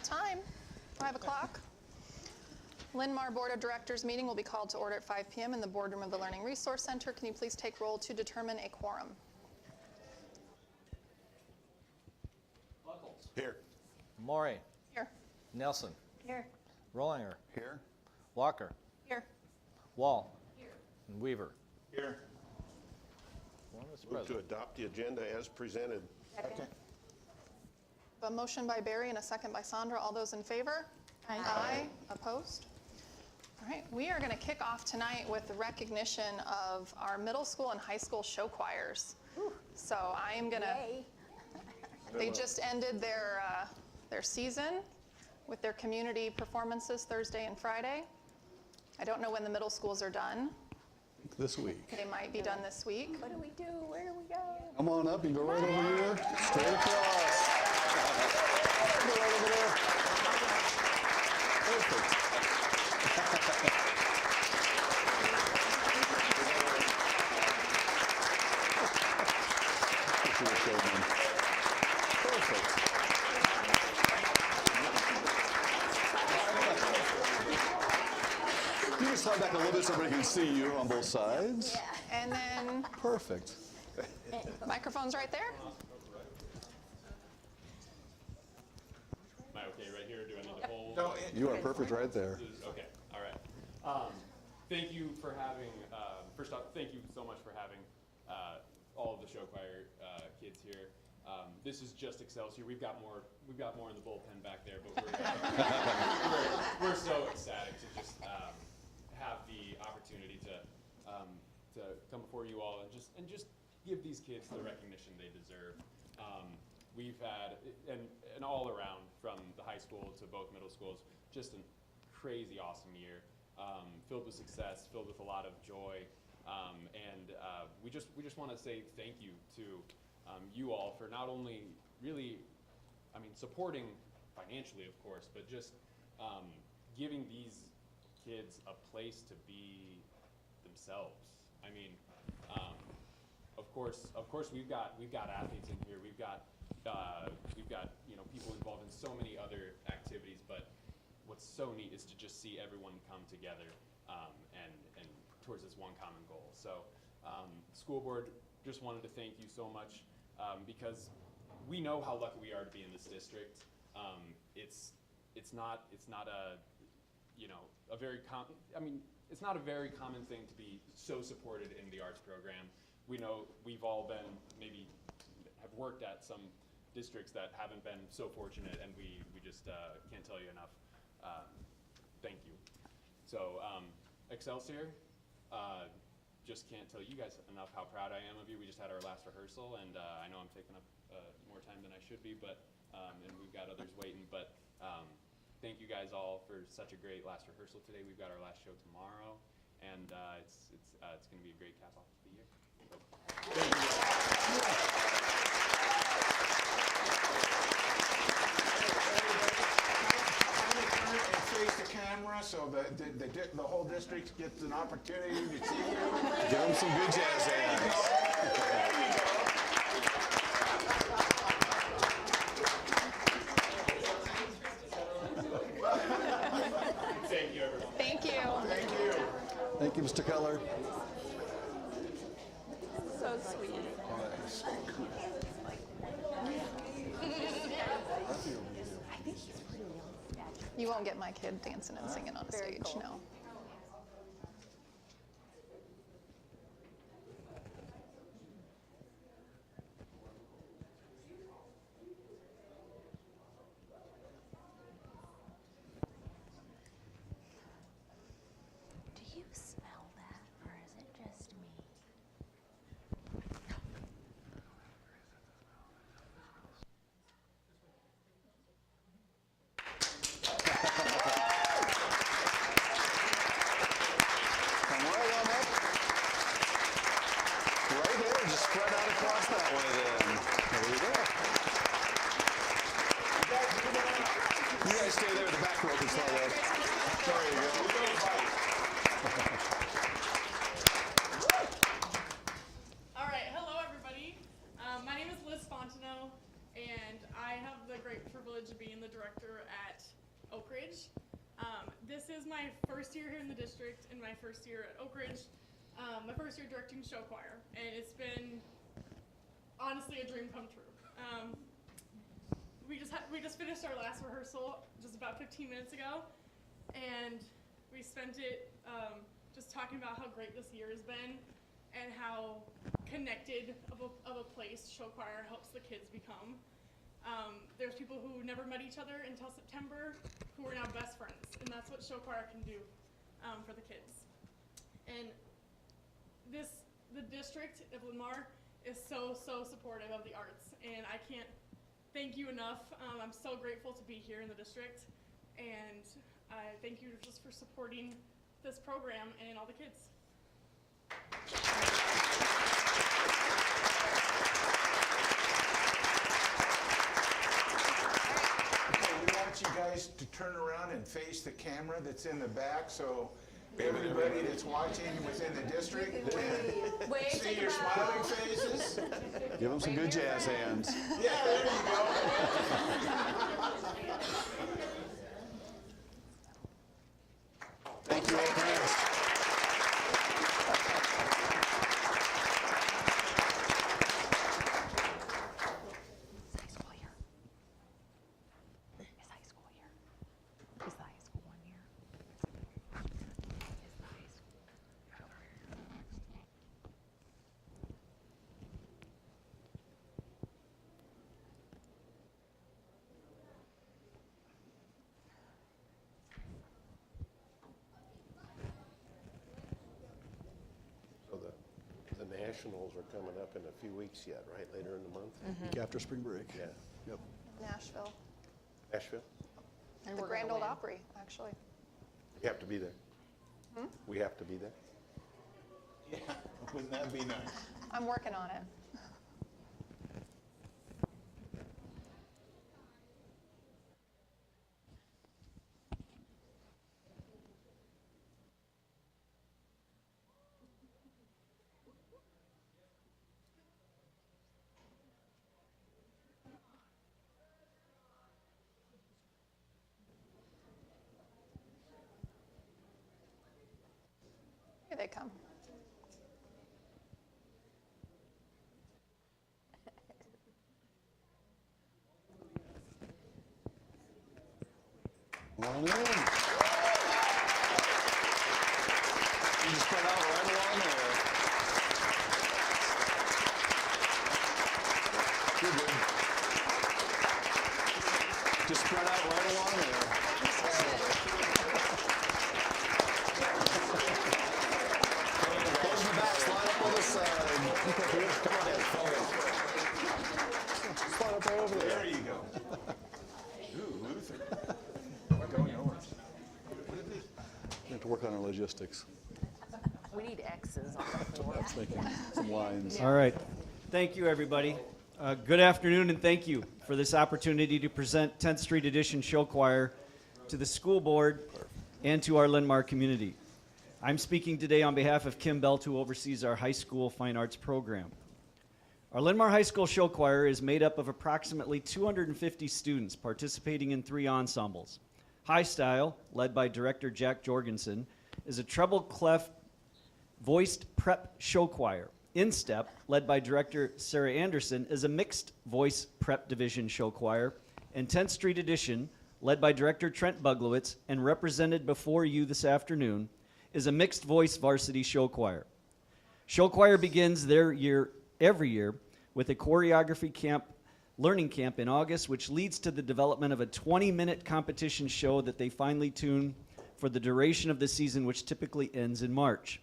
time, 5 o'clock. Linn-Mar Board of Directors meeting will be called to order at 5 p.m. in the boardroom of the Learning Resource Center. Can you please take roll to determine a quorum? Buckles. Here. Maury. Here. Nelson. Here. Rollinger. Here. Walker. Here. Wall. Here. And Weaver. Here. Quorum is Move to present. adopt the agenda as presented. Second. A motion by Barry and a second by Sandra. All those in favor? Aye. Aye. Opposed? All right, we are going to kick off tonight with the recognition of our middle school and high school show choirs. So I am going to, Yay. they just ended their season with their community performances Thursday and Friday. I don't know when the middle schools are done. This week. They might be done this week. What do we do? Where do we go? Come on up and go right over here, straight across. Go right over there. Perfect. Perfect. You just slide back a little bit so everybody can see you on both sides. And then Perfect. microphone's right there. Am I okay right here? Do I need to hold? No, You are perfect right there. Okay, all right. Thank you for having, first off, thank you so much for having all of the show choir kids here. This is just Excelsior. We've got more in the bullpen back there, but we're so ecstatic to just have the opportunity to come before you all and just give these kids the recognition they deserve. We've had an all around from the high school to both middle schools, just a crazy awesome year, filled with success, filled with a lot of joy, and we just want to say thank you to you all for not only really, supporting financially, of course, but just giving these kids a place to be themselves. Of course, we've got athletes in here. We've got people involved in so many other activities. But what's so neat is to just see everyone come together and towards this one common goal. So, school board, just wanted to thank you so much because we know how lucky we are to be in this district. It's not a very it's not a very common thing to be so supported in the arts program. We know we've all been have worked at some districts that haven't been so fortunate, and we just can't tell you enough. Thank you. So Excelsior, just can't tell you guys enough how proud I am of you. We just had our last rehearsal, and I know I'm taking up more time than I should be, but and we've got others waiting. But thank you guys all for such a great last rehearsal today. We've got our last show tomorrow, and it's going to be a great cap off to the year. So, thank you. And face the camera so the whole district gets an opportunity to see you. Give them some good jazz hands. Thank you, everyone. Thank you. Thank you. Thank you, Mr. Keller. So sweet. You won't get my kid dancing and singing on a Very stage, cool. no. Do you smell that, or is it just me? Come right on up. Right here, just spread out across that way then. There you go. You guys stay there at the back row and slide out. There you go. All right, hello everybody. My name is Liz Fontenot, and I have the great privilege of being the director at the district in my first year at Oak Ridge, my first year directing show choir, and it's been honestly a dream come true. We just finished our last rehearsal just about 15 minutes ago, and we spent it just talking about how great this year has been and how connected of a place show choir helps the kids become. There's people who never met each other until September who are now best friends, and that's what show choir can do for the kids. And the district of Linn-Mar is so supportive of the arts, and I can't thank you enough. I'm so grateful to be here in the district, and I thank you just for supporting this program and all the kids. We want you guys to turn around and face the camera that's in the back, so everybody that's watching within the district can see your smiling faces. Give them some good jazz hands. Yeah, there you go. Thank you, Oak Ridge. Is high school here? Is high school here? Is the high school one here? Is the high school over here? So the nationals are coming up in a few weeks yet, right? Later in the month? Week after spring break. Yeah. Yep. Nashville, Nashville? the Grand Ole Opry, actually. We have to be there. We have to be there. Yeah, wouldn't that be nice? I'm working on it. Here they come. Come on in. You just spread out right along there. You're good. Just spread out right along there. Close the back, slide up on this side. Come on in, slide up right over there. There you go. Ooh, Luther. Don't know it. We have to work on our logistics. We need X's on the floor. Let's make some lines. All right. Thank you, everybody. Good afternoon, and thank you for this opportunity to present 10th Street Edition Show Choir to the school board and to our Linn-Mar community. I'm speaking today on behalf of Kim Belt, who oversees our high school fine arts program. Our Linn-Mar High School Show Choir is made up of approximately 250 students participating in 3 ensembles. High Style, led by director Jack Jorgensen, is a treble clef voiced prep show choir. In Step, led by director Sarah Anderson, is a mixed voice prep division show choir. And 10th Street Edition, led by director Trent Buglowitz and represented before you this afternoon, is a mixed voice varsity show choir. Show choir begins every year with a choreography camp, learning camp in August, which leads to the development of a 20-minute competition show that they finally tune for the duration of the season, which typically ends in March.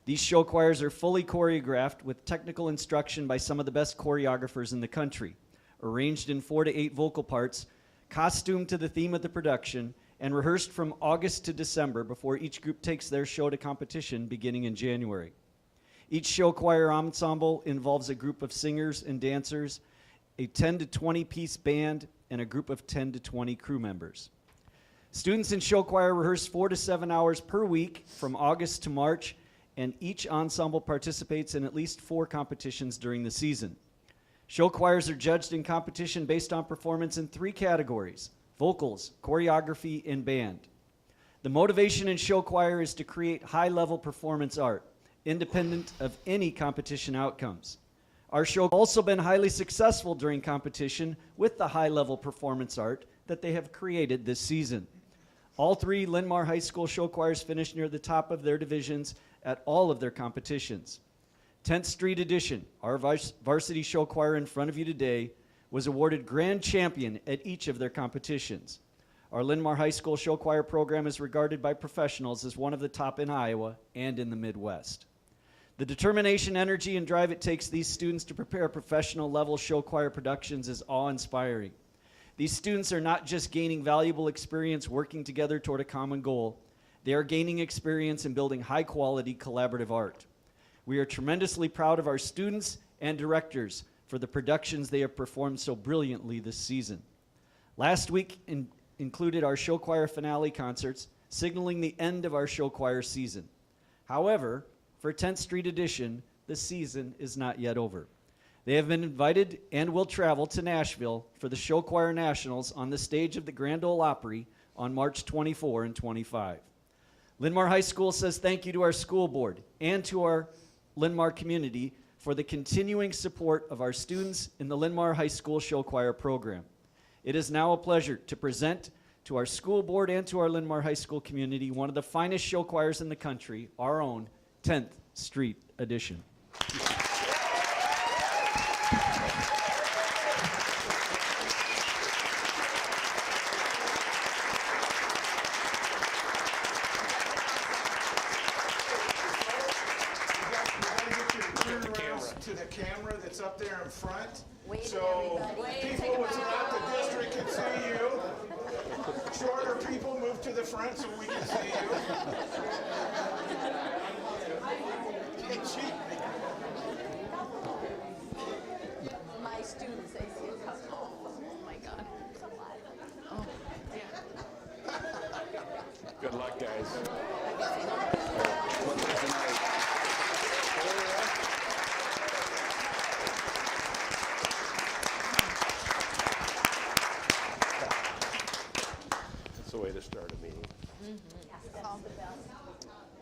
These show choirs are fully choreographed with technical instruction by some of the best choreographers in the country, arranged in 4 to 8 vocal parts, costumed to the theme of the production, and rehearsed from August to December before each group takes their show to competition beginning in January. Each show choir ensemble involves a group of singers and dancers, a 10 to 20 piece band, and a group of 10 to 20 crew members. Students in show choir rehearse 4 to 7 hours per week from August to March, and each ensemble participates in at least 4 competitions during the season. Show choirs are judged in competition based on performance in 3 categories: vocals, choreography, and band. The motivation in show choir is to create high-level performance art, independent of any competition outcomes. Our show has also been highly successful during competition with the high-level performance art that they have created this season. All three Linn-Mar High School show choirs finished near the top of their divisions at all of their competitions. 10th Street Edition, our varsity show choir in front of you today, was awarded grand champion at each of their competitions. Our Linn-Mar High School show choir program is regarded by professionals as one of the top in Iowa and in the Midwest. The determination, energy, and drive it takes these students to prepare professional level show choir productions is awe-inspiring. These students are not just gaining valuable experience working together toward a common goal, they are gaining experience in building high-quality collaborative art. We are tremendously proud of our students and directors for the productions they have performed so brilliantly this season. Last week included our show choir finale concerts, signaling the end of our show choir season. However, for 10th Street Edition, the season is not yet over. They have been invited and will travel to Nashville for the Show Choir Nationals on the stage of the Grand Ole Opry on March 24 and 25. Linn-Mar High School says thank you to our school board and to our Linn-Mar community for the continuing support of our students in the Linn-Mar High School Show Choir program. It is now a pleasure to present to our school board and to our Linn-Mar High School community one of the finest show choirs in the country, our own 10th Street Edition. To the camera that's up there in front, so people throughout the district can see you. Shorter people move to the front so we can see you. My students, they see it. Oh my God. Oh, Good luck, guys. That's the way to start a meeting.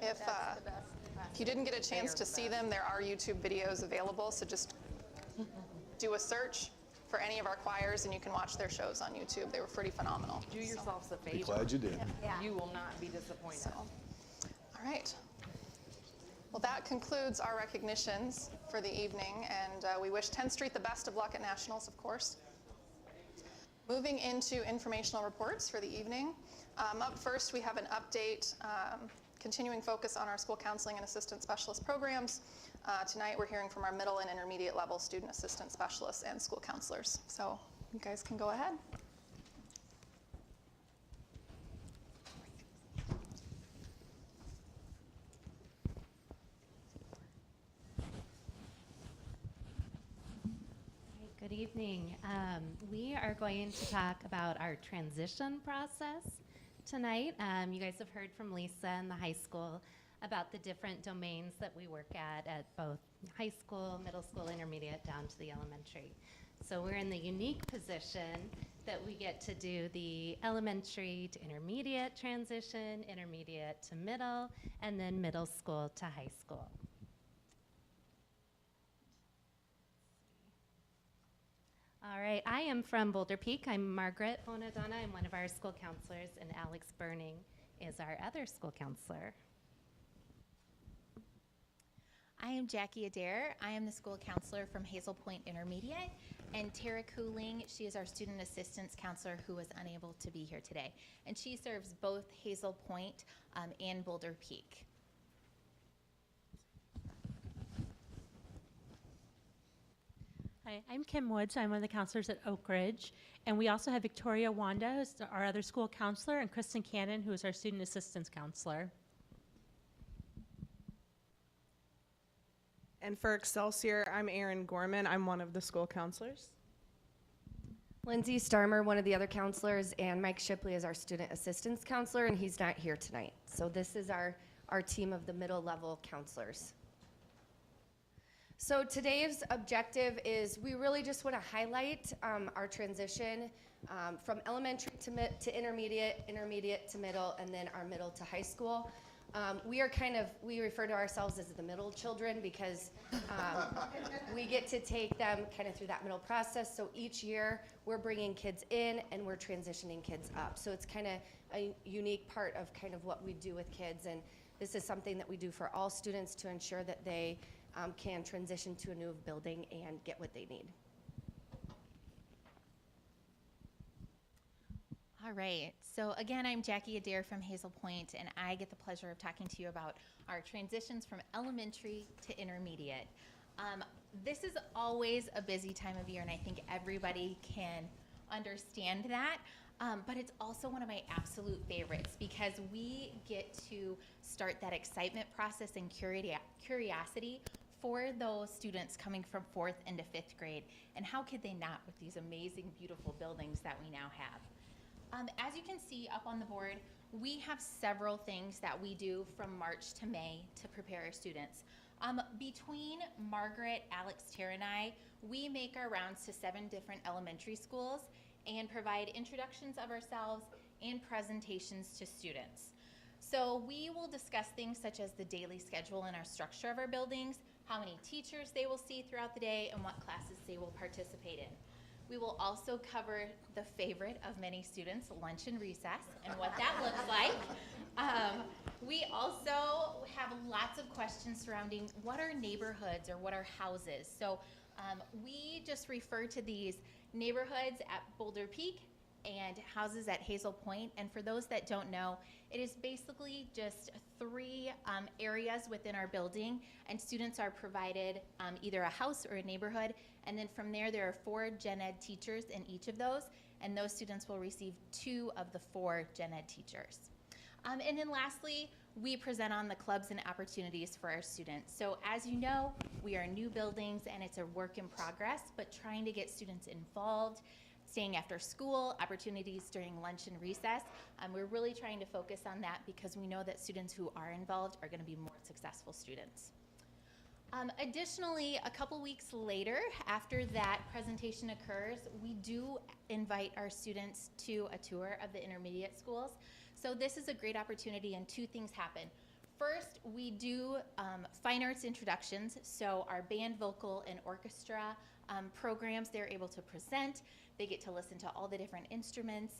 If you didn't get a chance to see them, there are YouTube videos available, so just do a search for any of our choirs and you can watch their shows on YouTube. They were pretty phenomenal. do yourselves a favor. Be glad you did. You will not be disappointed. So, all right. Well, that concludes our recognitions for the evening, and we wish 10th Street the best of luck at Nationals, of course. Moving into informational reports for the evening. Up first, we have an update, continuing focus on our school counseling and assistant specialist programs. Tonight, we're hearing from our middle and intermediate level student assistant specialists and school counselors. So you guys can go ahead. Good evening. We are going to talk about our transition process tonight. You guys have heard from Lisa in the high school about the different domains that we work at both high school, middle school, intermediate, down to the elementary. So we're in the unique position that we get to do the elementary to intermediate transition, intermediate to middle, and then middle school to high school. All right, I am from Boulder Peak. I'm Margaret Bonadonna. I'm one of our school counselors, and Alex Burning is our other school counselor. I am Jackie Adair. I am the school counselor from Hazel Point Intermediate. And Tara Cooling, she is our student assistance counselor who was unable to be here today. And she serves both Hazel Point and Boulder Peak. Hi, I'm Kim Woods. I'm one of the counselors at Oak Ridge. And we also have Victoria Wanda, who's our other school counselor, and Kristen Cannon, who is our student assistance counselor. And for Excelsior, I'm Erin Gorman. I'm one of the school counselors. Lindsay Starmer, one of the other counselors, and Mike Shipley is our student assistance counselor, and he's not here tonight. So this is our team of the middle level counselors. So today's objective is we really just want to highlight our transition from elementary to intermediate, intermediate to middle, and then our middle to high school. We refer to ourselves as the middle children because we get to take them kind of through that middle process. So each year we're bringing kids in and we're transitioning kids up. So it's kind of a unique part of kind of what we do with kids. And this is something that we do for all students to ensure that they can transition to a new building and get what they need. All right, so again, I'm Jackie Adair from Hazel Point, and I get the pleasure of talking to you about our transitions from elementary to intermediate. This is always a busy time of year, and I think everybody can understand that, but it's also one of my absolute favorites because we get to start that excitement process and curiosity for those students coming from 4th into 5th grade, and how could they not with these amazing, beautiful buildings that we now have. As you can see up on the board, we have several things that we do from March to May to prepare our students. Between Margaret, Alex, Tara, and I, we make our rounds to 7 different elementary schools and provide introductions of ourselves and presentations to students. So we will discuss things such as the daily schedule and our structure of our buildings, how many teachers they will see throughout the day, and what classes they will participate in. We will also cover the favorite of many students, lunch and recess, and what that looks like. We also have lots of questions surrounding what are neighborhoods or what are houses. So we just refer to these neighborhoods at Boulder Peak and houses at Hazel Point. And for those that don't know, it is basically just 3 areas within our building, and students are provided either a house or a neighborhood. And then from there are 4 gen ed teachers in each of those, and those students will receive 2 of the 4 gen ed teachers. And then lastly, we present on the clubs and opportunities for our students. So as you know, we are new buildings and it's a work in progress, but trying to get students involved, staying after school, opportunities during lunch and recess. We're really trying to focus on that because we know that students who are involved are going to be more successful students. Additionally, a couple weeks later, after that presentation occurs, we do invite our students to a tour of the intermediate schools. So this is a great opportunity and 2 things happen. First, we do fine arts introductions. So our band, vocal, and orchestra programs, they're able to present. They get to listen to all the different instruments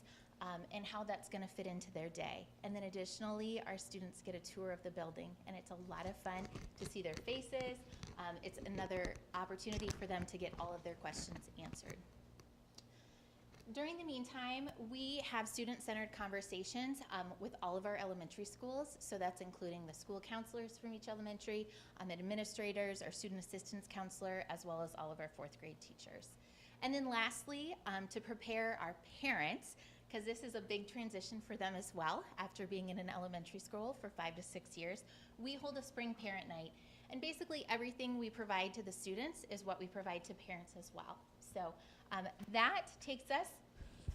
and how that's going to fit into their day. And then additionally, our students get a tour of the building, and it's a lot of fun to see their faces. It's another opportunity for them to get all of their questions answered. During the meantime, we have student-centered conversations with all of our elementary schools. So that's including the school counselors from each elementary, administrators, our student assistance counselor, as well as all of our 4th grade teachers. And then lastly, to prepare our parents, because this is a big transition for them as well after being in an elementary school for 5 to 6 years, we hold a spring parent night. And basically everything we provide to the students is what we provide to parents as well. So that takes us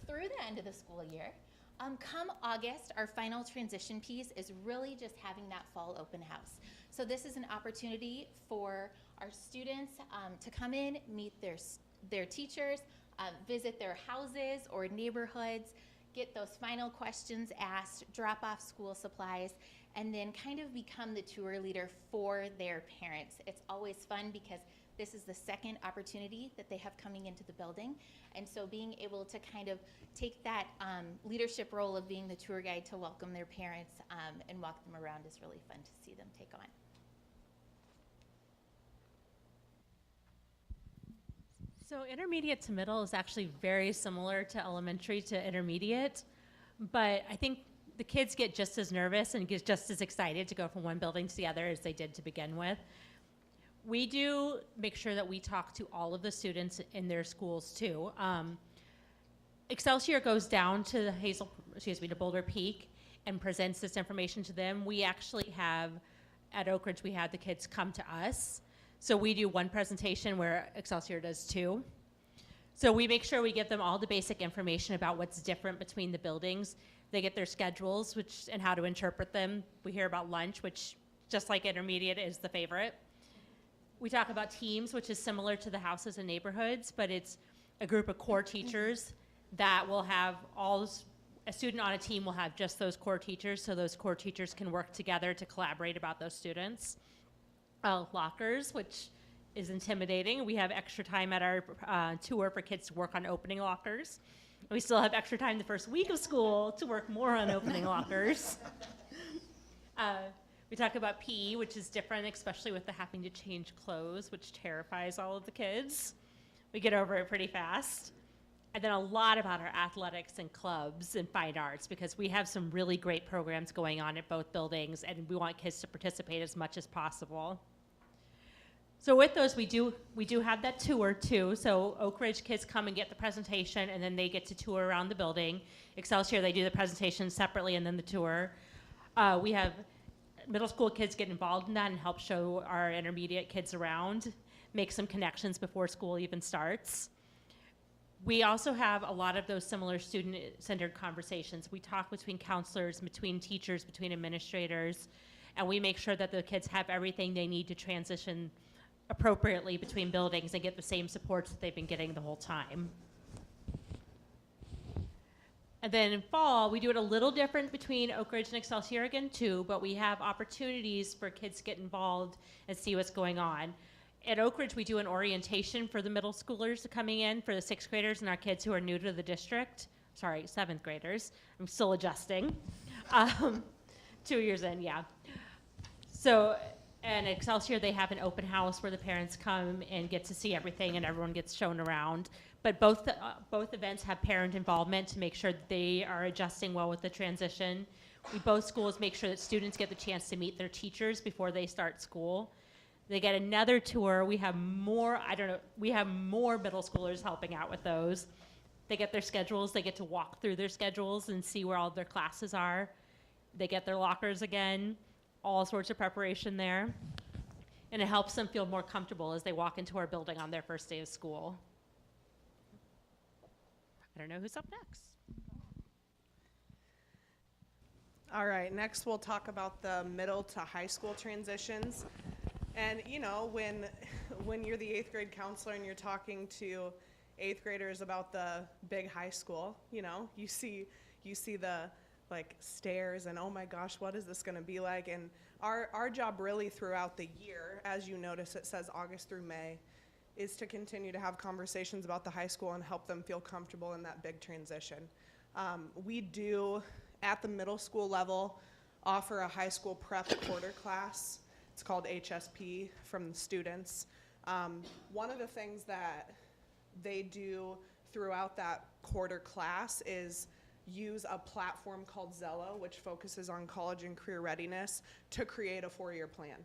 through the end of the school year. Come August, our final transition piece is really just having that fall open house. So this is an opportunity for our students to come in, meet their teachers, visit their houses or neighborhoods, get those final questions asked, drop off school supplies, and then kind of become the tour leader for their parents. It's always fun because this is the second opportunity that they have coming into the building. And so being able to kind of take that leadership role of being the tour guide to welcome their parents and walk them around is really fun to see them take on. So intermediate to middle is actually very similar to elementary to intermediate, but I think the kids get just as nervous and get just as excited to go from one building to the other as they did to begin with. We do make sure that we talk to all of the students in their schools too. Excelsior goes down to to Boulder Peak and presents this information to them. We actually have, at Oak Ridge, we had the kids come to us. So we do one presentation where Excelsior does 2. So we make sure we give them all the basic information about what's different between the buildings. They get their schedules and how to interpret them. We hear about lunch, which just like intermediate is the favorite. We talk about teams, which is similar to the houses and neighborhoods, but it's a group of core teachers that will have a student on a team will have just those core teachers, so those core teachers can work together to collaborate about those students. Lockers, which is intimidating. We have extra time at our tour for kids to work on opening lockers. We still have extra time the first week of school to work more on opening lockers. We talk about PE, which is different, especially with the having to change clothes, which terrifies all of the kids. We get over it pretty fast. And then a lot about our athletics and clubs and fine arts, because we have some really great programs going on at both buildings, and we want kids to participate as much as possible. So with those, we do have that tour too. So Oak Ridge kids come and get the presentation, and then they get to tour around the building. Excelsior, they do the presentation separately and then the tour. We have middle school kids get involved in that and help show our intermediate kids around, make some connections before school even starts. We also have a lot of those similar student-centered conversations. We talk between counselors, between teachers, between administrators, and we make sure that the kids have everything they need to transition appropriately between buildings and get the same supports that they've been getting the whole time. And then in fall, we do it a little different between Oak Ridge and Excelsior again too, but we have opportunities for kids to get involved and see what's going on. At Oak Ridge, we do an orientation for the middle schoolers coming in, for the 6th graders and our kids who are new to the district. Sorry, 7th graders. I'm still adjusting. 2 years in, yeah. So, and at Excelsior, they have an open house where the parents come and get to see everything and everyone gets shown around. But both events have parent involvement to make sure that they are adjusting well with the transition. Both schools make sure that students get the chance to meet their teachers before they start school. They get another tour. We have more middle schoolers helping out with those. They get their schedules. They get to walk through their schedules and see where all their classes are. They get their lockers again, all sorts of preparation there. And it helps them feel more comfortable as they walk into our building on their first day of school. I don't know who's up next. All right, next we'll talk about the middle to high school transitions. And you know, when you're the 8th grade counselor and you're talking to 8th graders about the big high school, you know, you see the like stairs and oh my gosh, what is this going to be like? And our job really throughout the year, as you notice, it says August through May, is to continue to have conversations about the high school and help them feel comfortable in that big transition. We do, at the middle school level, offer a high school prep quarter class. It's called HSP from the students. One of the things that they do throughout that quarter class is use a platform called Zello, which focuses on college and career readiness, to create a 4-year plan.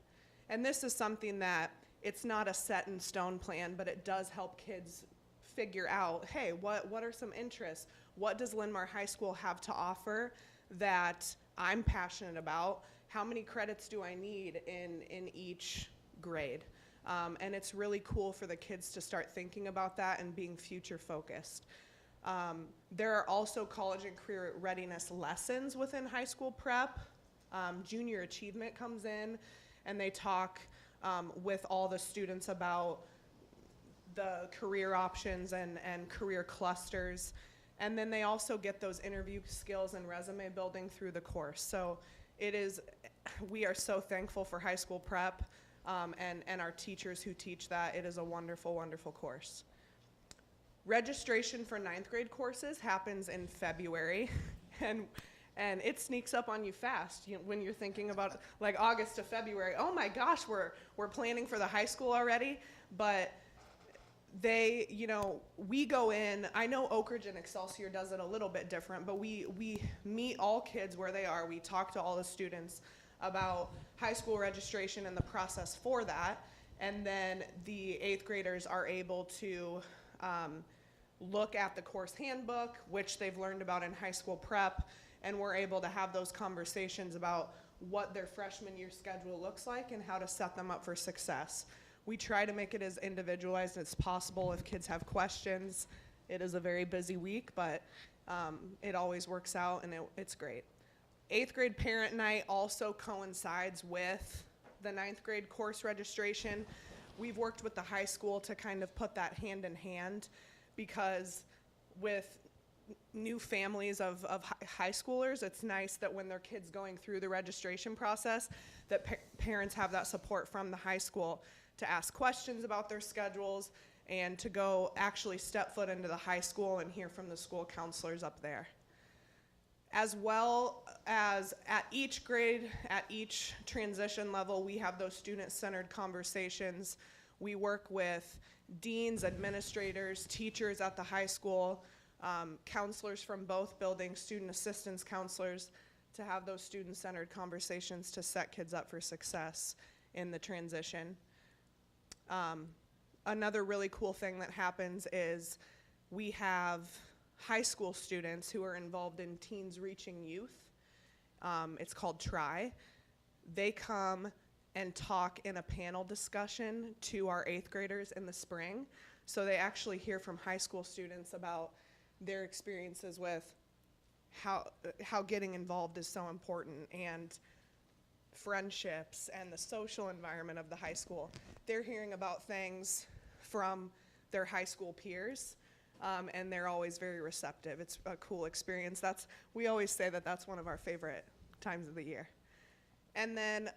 And this is something that it's not a set in stone plan, but it does help kids figure out, hey, what are some interests? What does Linn-Mar High School have to offer that I'm passionate about? How many credits do I need in each grade? And it's really cool for the kids to start thinking about that and being future focused. There are also college and career readiness lessons within high school prep. Junior achievement comes in and they talk with all the students about the career options and career clusters. And then they also get those interview skills and resume building through the course. So we are so thankful for high school prep and our teachers who teach that. It is a wonderful, wonderful course. Registration for 9th grade courses happens in February, and it sneaks up on you fast when you're thinking about like August to February. Oh my gosh, we're planning for the high school already, but we go in. I know Oak Ridge and Excelsior does it a little bit different, but we meet all kids where they are. We talk to all the students about high school registration and the process for that, and then the 8th graders are able to look at the course handbook, which they've learned about in high school prep, and we're able to have those conversations about what their freshman year schedule looks like and how to set them up for success. We try to make it as individualized as possible. If kids have questions, it is a very busy week, but it always works out and it's great. 8th grade parent night also coincides with the 9th grade course registration. We've worked with the high school to kind of put that hand in hand, because with new families of high schoolers, it's nice that when their kids going through the registration process, that parents have that support from the high school to ask questions about their schedules and to go actually step foot into the high school and hear from the school counselors up there. As well as at each grade, at each transition level, we have those student-centered conversations. We work with deans, administrators, teachers at the high school, counselors from both buildings, student assistance counselors, to have those student-centered conversations to set kids up for success in the transition. Another really cool thing that happens is we have high school students who are involved in Teens Reaching Youth. It's called TRY. They come and talk in a panel discussion to our 8th graders in the spring. So they actually hear from high school students about their experiences with how getting involved is so important, and friendships and the social environment of the high school. They're hearing about things from their high school peers, and they're always very receptive. It's a cool experience. We always say that that's one of our favorite times of the year. And then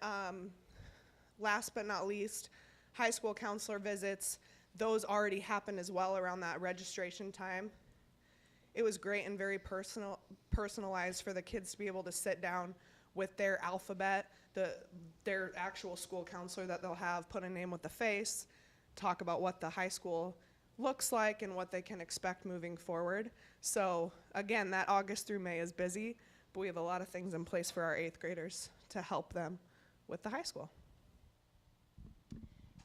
last but not least, high school counselor visits. Those already happen as well around that registration time. It was great and very personalized for the kids to be able to sit down with their alphabet, their actual school counselor that they'll have, put a name with a face, talk about what the high school looks like and what they can expect moving forward. So again, that August through May is busy, but we have a lot of things in place for our 8th graders to help them with the high school.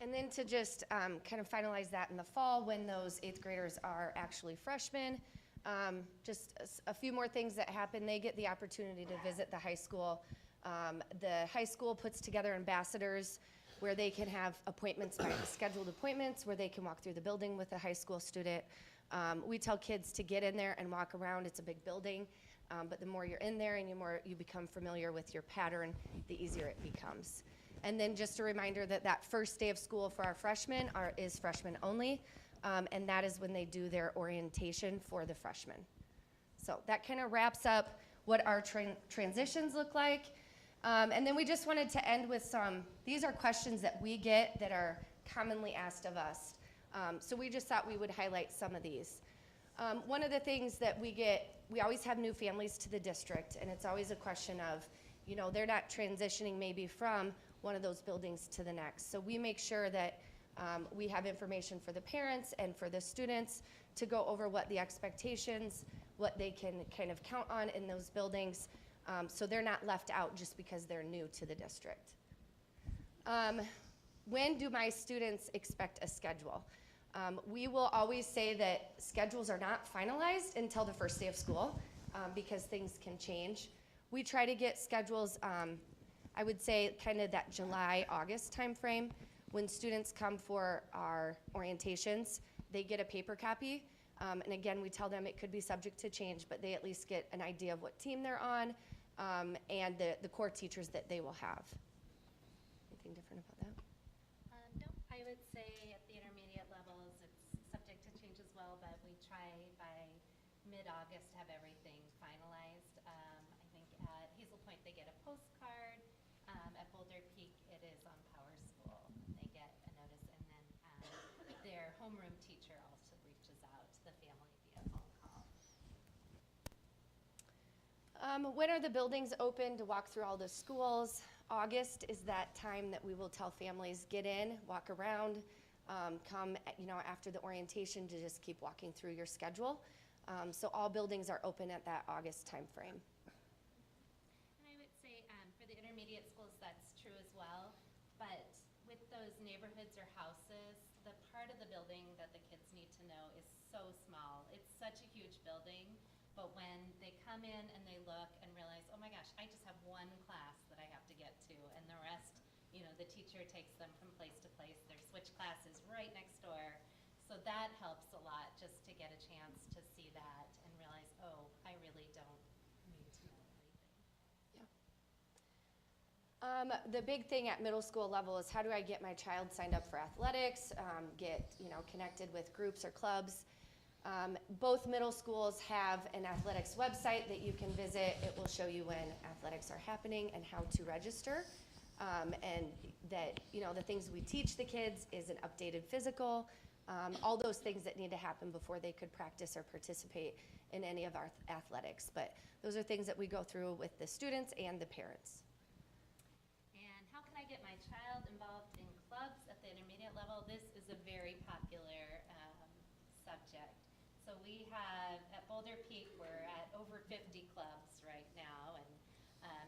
And then to just kind of finalize that in the fall when those 8th graders are actually freshmen, just a few more things that happen. They get the opportunity to visit the high school. The high school puts together ambassadors where they can have appointments, scheduled appointments, where they can walk through the building with a high school student. We tell kids to get in there and walk around. It's a big building, but the more you're in there and the more you become familiar with your pattern, the easier it becomes. And then just a reminder that that first day of school for our freshmen is freshmen only, and that is when they do their orientation for the freshmen. So that kind of wraps up what our transitions look like. And then we just wanted to end with these are questions that we get that are commonly asked of us. So we just thought we would highlight some of these. One of the things that we always have new families to the district, and it's always a question of, they're not transitioning maybe from one of those buildings to the next. So we make sure that we have information for the parents and for the students to go over what the expectations, what they can kind of count on in those buildings, so they're not left out just because they're new to the district. When do my students expect a schedule? We will always say that schedules are not finalized until the first day of school because things can change. We try to get schedules, I would say kind of that July, August timeframe. When students come for our orientations, they get a paper copy. And again, we tell them it could be subject to change, but they at least get an idea of what team they're on and the core teachers that they will have. Anything different about that? No, I would say at the intermediate levels, it's subject to change as well, but we try by mid-August to have everything finalized. I think at Hazel Point, they get a postcard. At Boulder Peak, it is on Power School. They get a notice, and then their homeroom teacher also reaches out to the family via phone call. When are the buildings open to walk through all the schools? August is that time that we will tell families, get in, walk around, come after the orientation to just keep walking through your schedule. So all buildings are open at that August timeframe. And I would say for the intermediate schools, that's true as well. But with those neighborhoods or houses, the part of the building that the kids need to know is so small. It's such a huge building. But when they come in and they look and realize, oh my gosh, I just have one class that I have to get to, and the rest, the teacher takes them from place to place. Their switch class is right next door. So that helps a lot just to get a chance to see that and realize, oh, I really don't need to know everything. Yeah. The big thing at middle school level is how do I get my child signed up for athletics, get connected with groups or clubs. Both middle schools have an athletics website that you can visit. It will show you when athletics are happening and how to register. And that, you know, the things we teach the kids is an updated physical, all those things that need to happen before they could practice or participate in any of our athletics. But those are things that we go through with the students and the parents. And how can I get my child involved in clubs at the intermediate level? This is a very popular subject. So we have, at Boulder Peak, we're at over 50 clubs right now, and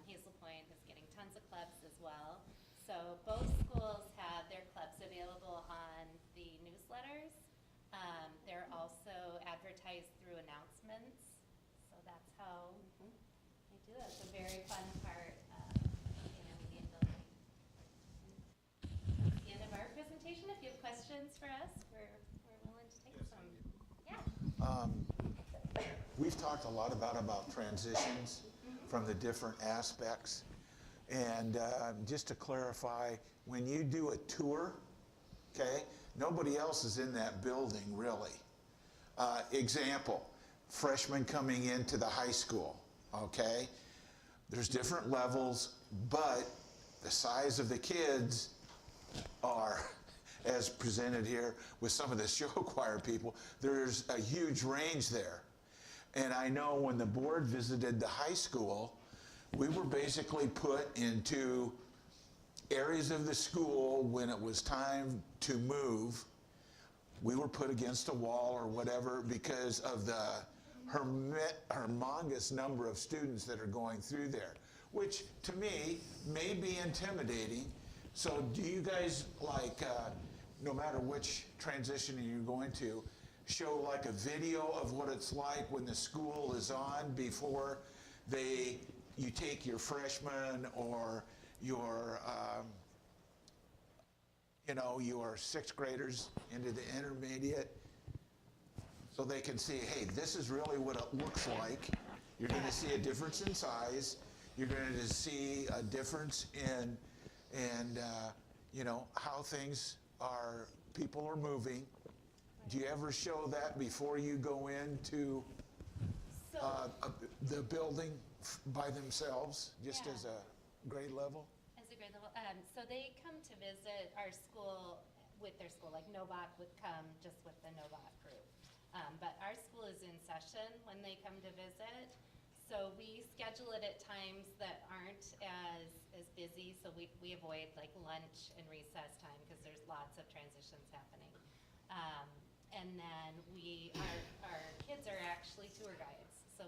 Hazel Point is getting tons of clubs as well. So both schools have their clubs available on the newsletters. They're also advertised through announcements. So that's how they do that. It's a very fun part of the intermediate building. That's the end of our presentation. If you have questions for us, we're willing to take some. Yeah. We've talked a lot about transitions from the different aspects. And just to clarify, when you do a tour, okay, nobody else is in that building really. Example, freshmen coming into the high school, okay? There's different levels, but the size of the kids are, as presented here with some of the show choir people, there's a huge range there. And I know when the board visited the high school, we were basically put into areas of the school when it was time to move. We were put against a wall or whatever because of the humongous number of students that are going through there, which to me may be intimidating. So do you guys, like, no matter which transition you're going to, show like a video of what it's like when the school is on before you take your freshmen or your your sixth graders into the intermediate, so they can see, hey, this is really what it looks like. You're going to see a difference in size. You're going to see a difference in how things are, people are moving. Do you ever show that before you go into the building by themselves, just as a grade level? As a grade level. So they come to visit our school with their school, like Novak would come just with the Novak group. But our school is in session when they come to visit. So we schedule it at times that aren't as busy. So we avoid like lunch and recess time because there's lots of transitions happening. And then our kids are actually tour guides. So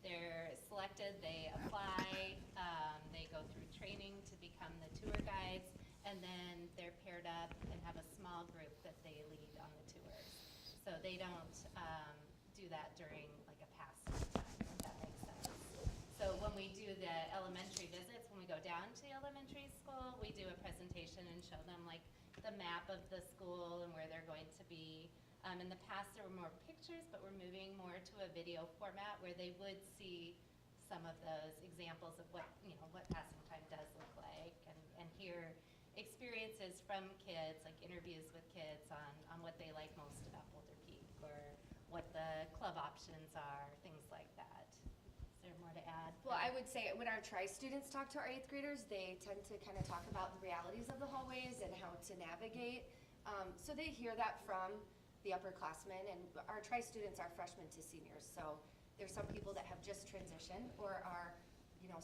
they're selected, they apply, they go through training to become the tour guides, and then they're paired up and have a small group that they lead on the tours. So they don't do that during like a pass-through time, if that makes sense. So when we do the elementary visits, when we go down to the elementary school, we do a presentation and show them like the map of the school and where they're going to be. In the past, there were more pictures, but we're moving more to a video format where they would see some of those examples of what passing time does look like, and hear experiences from kids, like interviews with kids on what they like most about Boulder Peak or what the club options are, things like that. Is there more to add? Well, I would say when our tri-students talk to our 8th graders, they tend to kind of talk about the realities of the hallways and how to navigate. So they hear that from the upperclassmen, and our tri-students are freshmen to seniors. So there's some people that have just transitioned or are,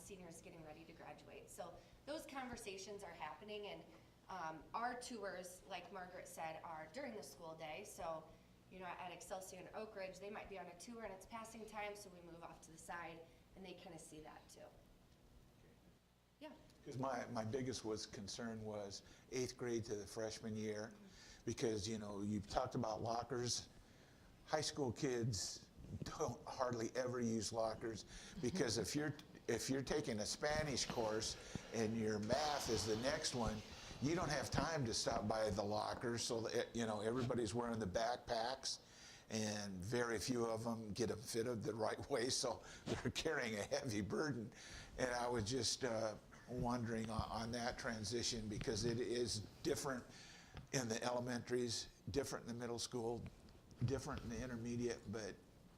seniors getting ready to graduate. So those conversations are happening, and our tours, like Margaret said, are during the school day. So, at Excelsior and Oak Ridge, they might be on a tour and it's passing time, so we move off to the side and they kind of see that too. Yeah. Because my biggest concern was 8th grade to the freshman year, because you've talked about lockers. High school kids don't hardly ever use lockers, because if you're taking a Spanish course and your math is the next one, you don't have time to stop by the lockers. So everybody's wearing the backpacks, and very few of them get them fitted the right way, so they're carrying a heavy burden. And I was just wondering on that transition, because it is different in the elementaries, different in the middle school, different in the intermediate, but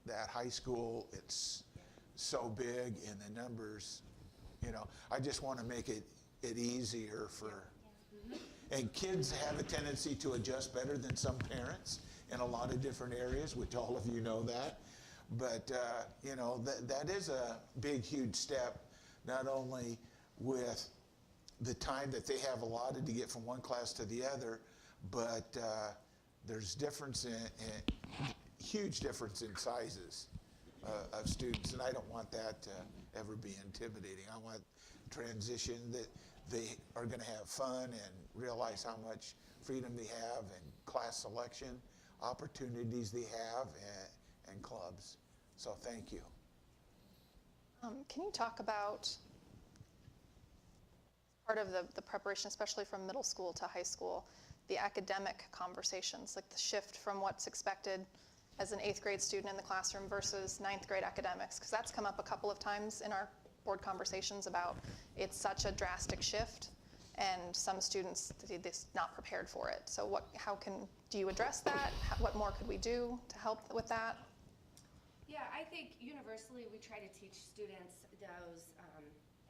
that high school, it's so big and the numbers, you know, I just want to make it easier for, and kids have a tendency to adjust better than some parents in a lot of different areas, which all of you know that. But, you know, that is a big, huge step, not only with the time that they have allotted to get from one class to the other, but there's difference huge difference in sizes of students, and I don't want that to ever be intimidating. I want transition that they are going to have fun and realize how much freedom they have and class selection opportunities they have and clubs. So thank you. Can you talk about part of the preparation, especially from middle school to high school, the academic conversations, like the shift from what's expected as an 8th grade student in the classroom versus 9th grade academics? Because that's come up a couple of times in our board conversations about it's such a drastic shift, and some students, they're not prepared for it. So do you address that? What more could we do to help with that? Yeah, I think universally we try to teach students those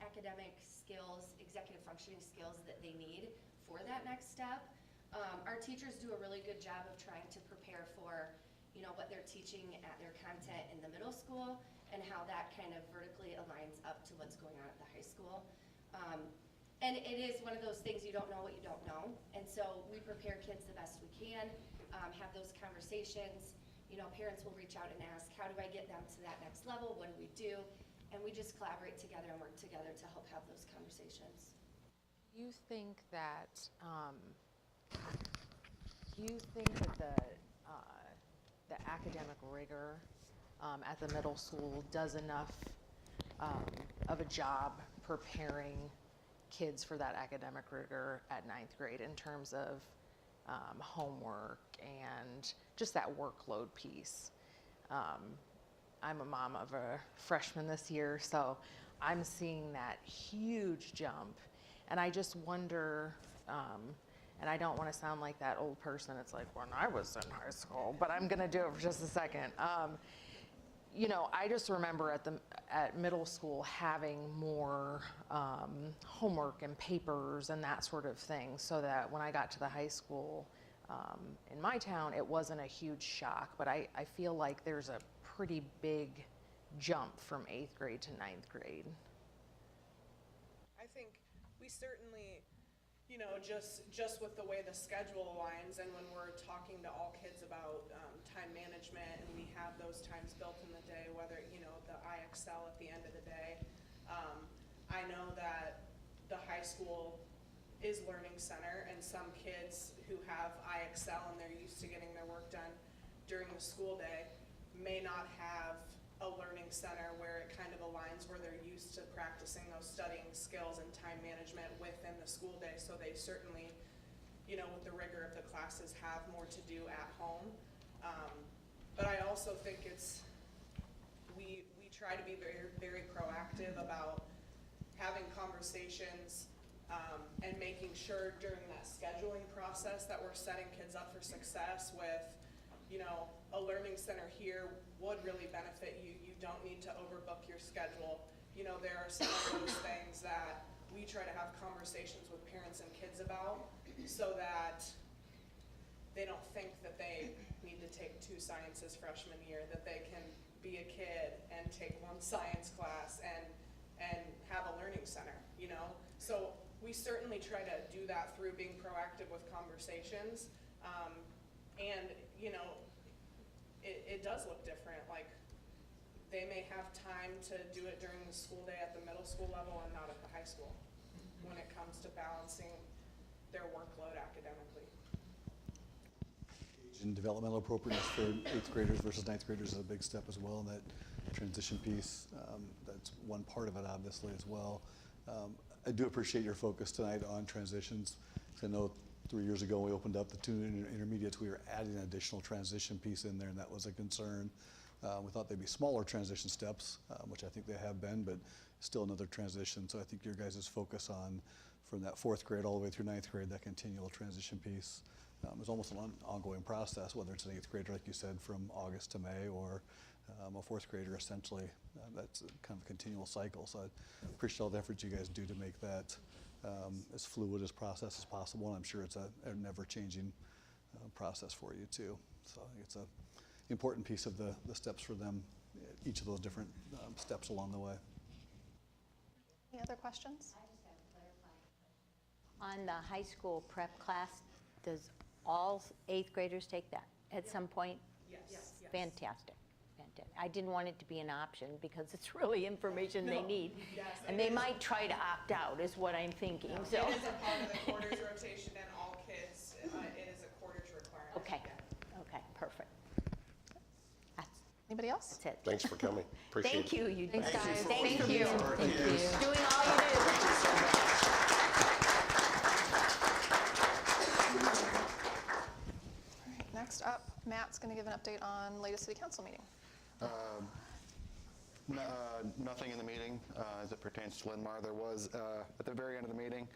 academic skills, executive functioning skills that they need for that next step. Our teachers do a really good job of trying to prepare for, you know, what they're teaching at their content in the middle school and how that kind of vertically aligns up to what's going on at the high school. And it is one of those things, you don't know what you don't know. And so we prepare kids the best we can, have those conversations. You know, parents will reach out and ask, how do I get them to that next level? What do we do? And we just collaborate together and work together to help have those conversations. You think that the academic rigor at the middle school does enough of a job preparing kids for that academic rigor at 9th grade in terms of homework and just that workload piece? I'm a mom of a freshman this year, so I'm seeing that huge jump. And I just wonder, and I don't want to sound like that old person, it's like when I was in high school, but I'm going to do it for just a second. You know, I just remember at middle school having more homework and papers and that sort of thing, so that when I got to the high school in my town, it wasn't a huge shock. But I feel like there's a pretty big jump from 8th grade to 9th grade. I think we certainly, you know, just with the way the schedule aligns, and when we're talking to all kids about time management, and we have those times built in the day, whether, you know, the IXL at the end of the day, I know that the high school is learning center, and some kids who have IXL and they're used to getting their work done during the school day may not have a learning center where it kind of aligns, where they're used to practicing those studying skills and time management within the school day. So they certainly, you know, with the rigor of the classes, have more to do at home. But I also think we try to be very, very proactive about having conversations and making sure during that scheduling process that we're setting kids up for success with, you know, a learning center here would really benefit you. You don't need to overbook your schedule. You know, there are some of those things that we try to have conversations with parents and kids about, so that they don't think that they need to take 2 sciences freshman year, that they can be a kid and take 1 science class and have a learning center, you know? So we certainly try to do that through being proactive with conversations. And, you know, it does look different. Like, they may have time to do it during the school day at the middle school level and not at the high school when it comes to balancing their workload academically. Age and developmental appropriateness for 8th graders versus 9th graders is a big step as well, and that transition piece, that's one part of it obviously as well. I do appreciate your focus tonight on transitions. I know 3 years ago when we opened up the 2 intermediates, we were adding an additional transition piece in there, and that was a concern. We thought they'd be smaller transition steps, which I think they have been, but still another transition. So I think your guys' focus on from that 4th grade all the way through 9th grade, that continual transition piece It's almost an ongoing process, whether it's an 8th grader, like you said, from August to May, or a 4th grader, essentially. That's kind of a continual cycle. So I appreciate all the efforts you guys do to make that as fluid a process as possible. And I'm sure it's a never-changing process for you too. So I think it's an important piece of the steps for them, each of those different steps along the way. Any other questions? I just have to clarify. On the high school prep class, does all 8th graders take that at some point? Yes. Fantastic. I didn't want it to be an option because it's really information they need. Yes, And they might try to opt out is what I'm thinking, so. It is a part of the quarters rotation, and all kids, it is a quarters requirement. Okay, okay, perfect. Anybody else? That's it. Thanks for coming. Appreciate it. Thank you, you Thanks, guys. guys. Thank Thank you. you. Thank you. Doing all you do. All right, next up, Matt's going to give an update on latest city council meeting. Nothing in the meeting as it pertains to Linn-Mar. There was, at the very end of the meeting,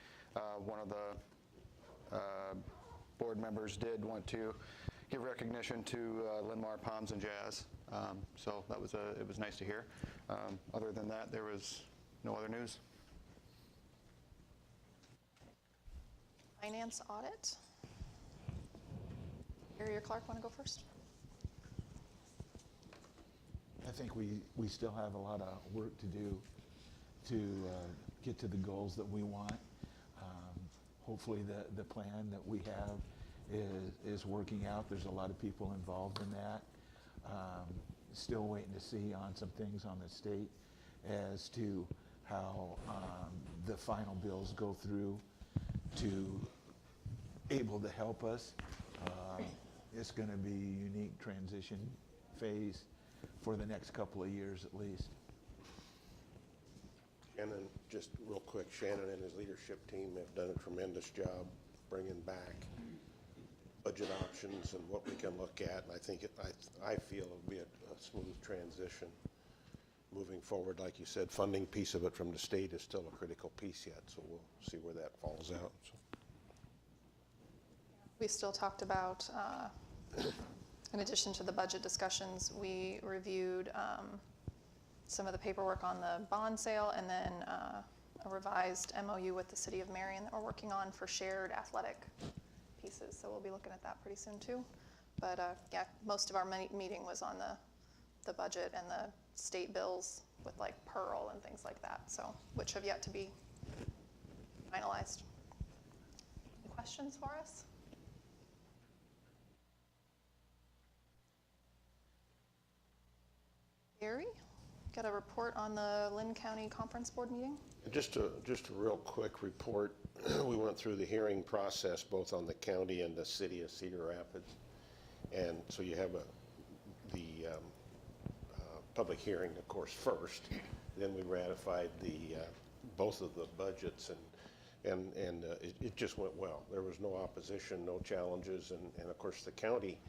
one of the board members did want to give recognition to Linn-Mar Palms and Jazz. So that was it was nice to hear. Other than that, there was no other news. Finance audit. Gary or Clark want to go first? I think we still have a lot of work to do to get to the goals that we want. Hopefully the plan that we have is working out. There's a lot of people involved in that. Still waiting to see on some things on the state as to how the final bills go through to able to help us. It's going to be a unique transition phase for the next couple of years at least. Shannon, just real quick, Shannon and his leadership team have done a tremendous job bringing back budget options and what we can look at. And I think I feel it'll be a smooth transition moving forward. Like you said, funding piece of it from the state is still a critical piece yet, so we'll see where that falls out. So. We still talked about, in addition to the budget discussions, we reviewed some of the paperwork on the bond sale, and then a revised MOU with the city of Marion that we're working on for shared athletic pieces. So we'll be looking at that pretty soon too. But yeah, most of our meeting was on the budget and the state bills with like Pearl and things like that, so which have yet to be finalized. Any questions for us? Gary, got a report on the Linn County Conference Board meeting? Just a real quick report. We went through the hearing process both on the county and the city of Cedar Rapids. And so you have the public hearing, of course, first. Then we ratified both of the budgets, and it just went well. There was no opposition, no challenges, and of course the county,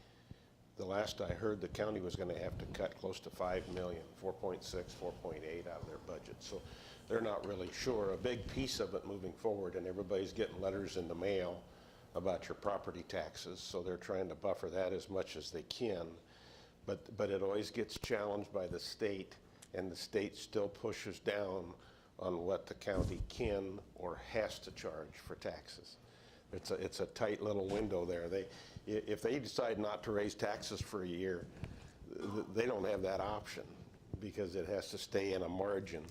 the last I heard, the county was going to have to cut close to $5 million, 4.6, 4.8 out of their budget. So they're not really sure. A big piece of it moving forward, and everybody's getting letters in the mail about your property taxes, so they're trying to buffer that as much as they can. But it always gets challenged by the state, and the state still pushes down on what the county can or has to charge for taxes. It's a tight little window there. If they decide not to raise taxes for a year, they don't have that option because it has to stay in a margin.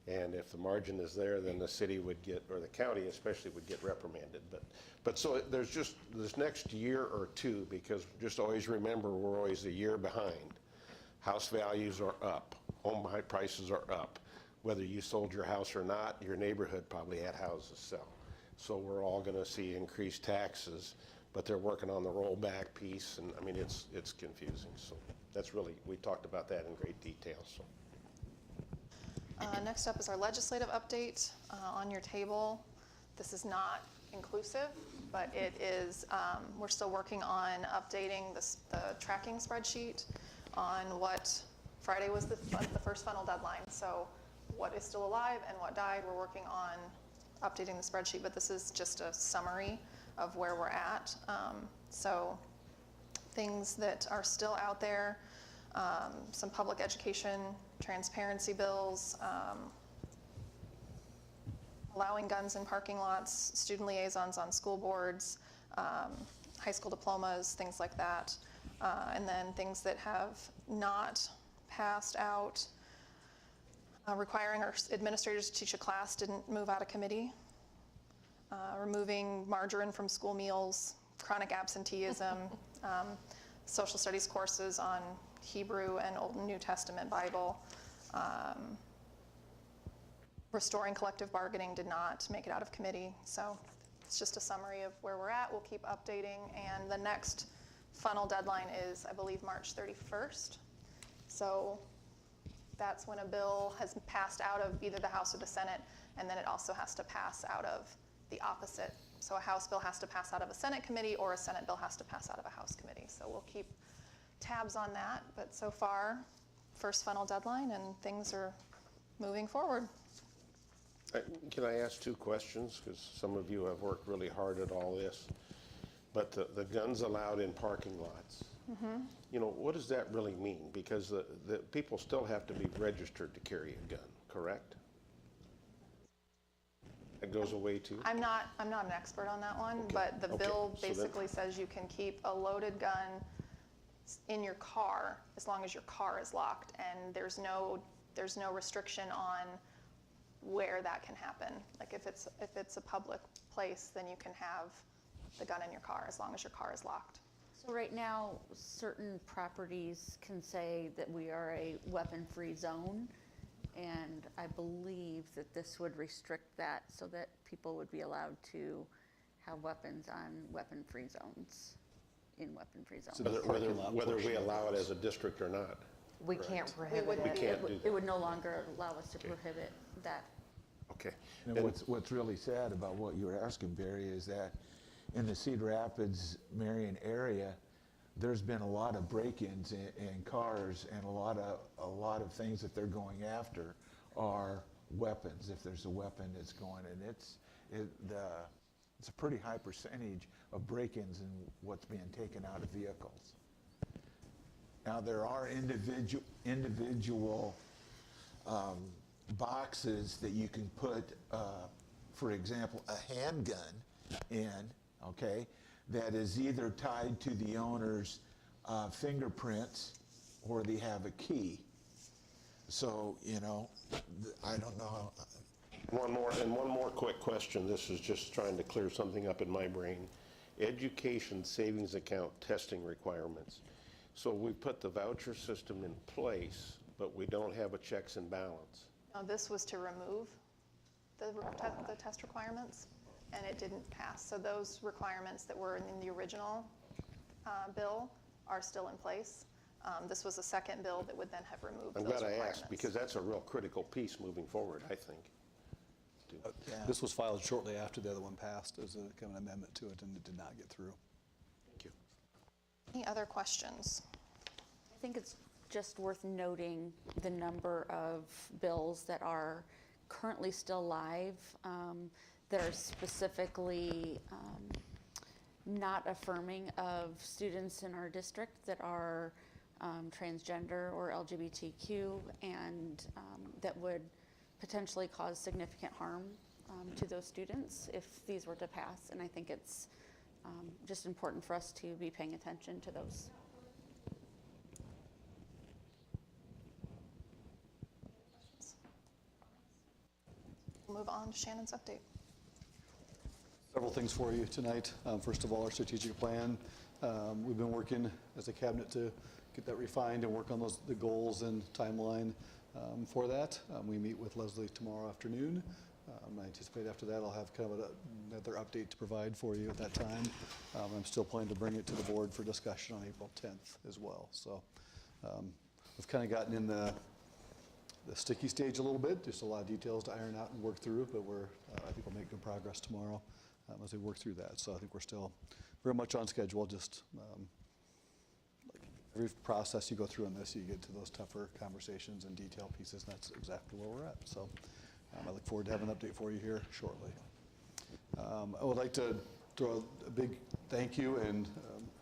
And if the margin is there, then the city would get, or the county especially, would get reprimanded. But so there's just this next year or two, because just always remember we're always a year behind. House values are up, home prices are up. Whether you sold your house or not, your neighborhood probably had houses sell. So we're all going to see increased taxes, but they're working on the rollback piece, and I mean it's confusing. So that's really, we talked about that in great detail. So. Next up is our legislative update on your table. This is not inclusive, but it is, we're still working on updating the tracking spreadsheet on what Friday was the first funnel deadline. So what is still alive and what died, we're working on updating the spreadsheet, but this is just a summary of where we're at. So things that are still out there, some public education transparency bills, allowing guns in parking lots, student liaisons on school boards, high school diplomas, things like that. And then things that have not passed out, requiring our administrators to teach a class didn't move out of committee. Removing margarine from school meals, chronic absenteeism, social studies courses on Hebrew and Old and New Testament Bible. Restoring collective bargaining did not make it out of committee. So it's just a summary of where we're at. We'll keep updating. And the next funnel deadline is, I believe, March 31st. So that's when a bill has passed out of either the House or the Senate, and then it also has to pass out of the opposite. So a House bill has to pass out of a Senate committee, or a Senate bill has to pass out of a House committee. So we'll keep tabs on that. But so far, first funnel deadline, and things are moving forward. Can I ask two questions? Because some of you have worked really hard at all this. But the guns allowed in parking lots, you know, what does that really mean? Because the people still have to be registered to carry a gun, correct? It goes away too? I'm not an expert on that one, but the bill basically says you can keep a loaded gun in your car as long as your car is locked, and there's no restriction on where that can happen. Like if it's a public place, then you can have the gun in your car as long as your car is locked. So right now, certain properties can say that we are a weapon-free zone, and I believe that this would restrict that so that people would be allowed to have weapons on weapon-free zones, in weapon-free zones. So whether we allow it as a district or not. We can't prohibit We it. can't do that. It would no longer allow us to prohibit that. Okay. You know, what's really sad about what you were asking, Barry, is that in the Cedar Rapids, Marion area, there's been a lot of break-ins in cars, and a lot of things that they're going after are weapons. If there's a weapon, it's going, and it's a pretty high percentage of break-ins in what's being taken out of vehicles. Now there are individual boxes that you can put, for example, a handgun in, okay, that is either tied to the owner's fingerprints or they have a key. So, you know, I don't know. One more quick question. This is just trying to clear something up in my brain. Education savings account testing requirements. So we put the voucher system in place, but we don't have a checks and balance. Now, this was to remove the test requirements, and it didn't pass. So those requirements that were in the original bill are still in place. This was a second bill that would then have removed those requirements. I'm glad I asked, because that's a real critical piece moving forward, I think. This was filed shortly after the other one passed as a kind of an amendment to it, and it did not get through. Thank you. Any other questions? I think it's just worth noting the number of bills that are currently still live that are specifically not affirming of students in our district that are transgender or LGBTQ, and that would potentially cause significant harm to those students if these were to pass. And I think it's just important for us to be paying attention to those. We'll move on to Shannon's update. Several things for you tonight. First of all, our strategic plan. We've been working as a cabinet to get that refined and work on the goals and timeline for that. We meet with Leslie tomorrow afternoon. I anticipate after that I'll have kind of another update to provide for you at that time. I'm still planning to bring it to the board for discussion on April 10th as well. So we've kind of gotten in the sticky stage a little bit. Just a lot of details to iron out and work through, but I think we'll make good progress tomorrow as we work through that. So I think we're still very much on schedule. Just like every process you go through in this, you get to those tougher conversations and detail pieces, and that's exactly where we're at. So I look forward to having an update for you here shortly. I would like to throw a big thank you and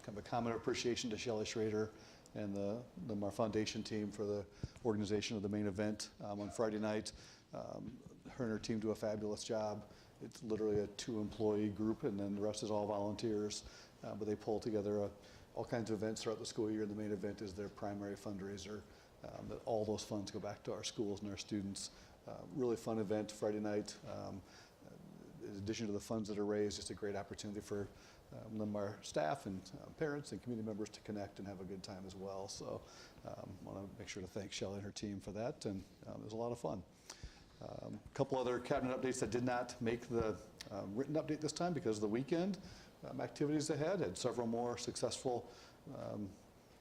kind of a comment of appreciation to Shelley Schrader and the Linn-Mar Foundation team for the organization of the main event on Friday night. Her and her team do a fabulous job. It's literally a 2-employee group, and then the rest is all volunteers. But they pull together all kinds of events throughout the school year. The main event is their primary fundraiser. That all those funds go back to our schools and our students. Really fun event Friday night. In addition to the funds that are raised, just a great opportunity for Linn-Mar staff and parents and community members to connect and have a good time as well. So want to make sure to thank Shelley and her team for that, and it was a lot of fun. A couple other cabinet updates that did not make the written update this time because of the weekend activities ahead. Had several more successful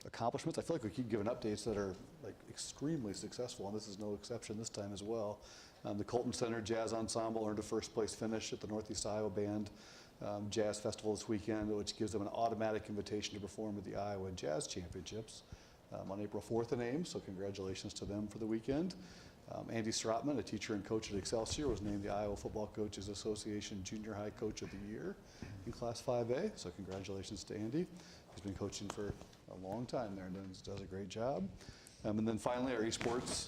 accomplishments. I feel like we keep giving updates that are like extremely successful, and this is no exception this time as well. The Colton Center Jazz Ensemble earned a first place finish at the Northeast Iowa Band Jazz Festival this weekend, which gives them an automatic invitation to perform at the Iowa Jazz Championships on April 4th in Ames, so congratulations to them for the weekend. Andy Strotman, a teacher and coach at Excelsior, was named the Iowa Football Coaches Association Junior High Coach of the Year in Class 5A, so congratulations to Andy. He's been coaching for a long time there and does a great job. And then finally, our esports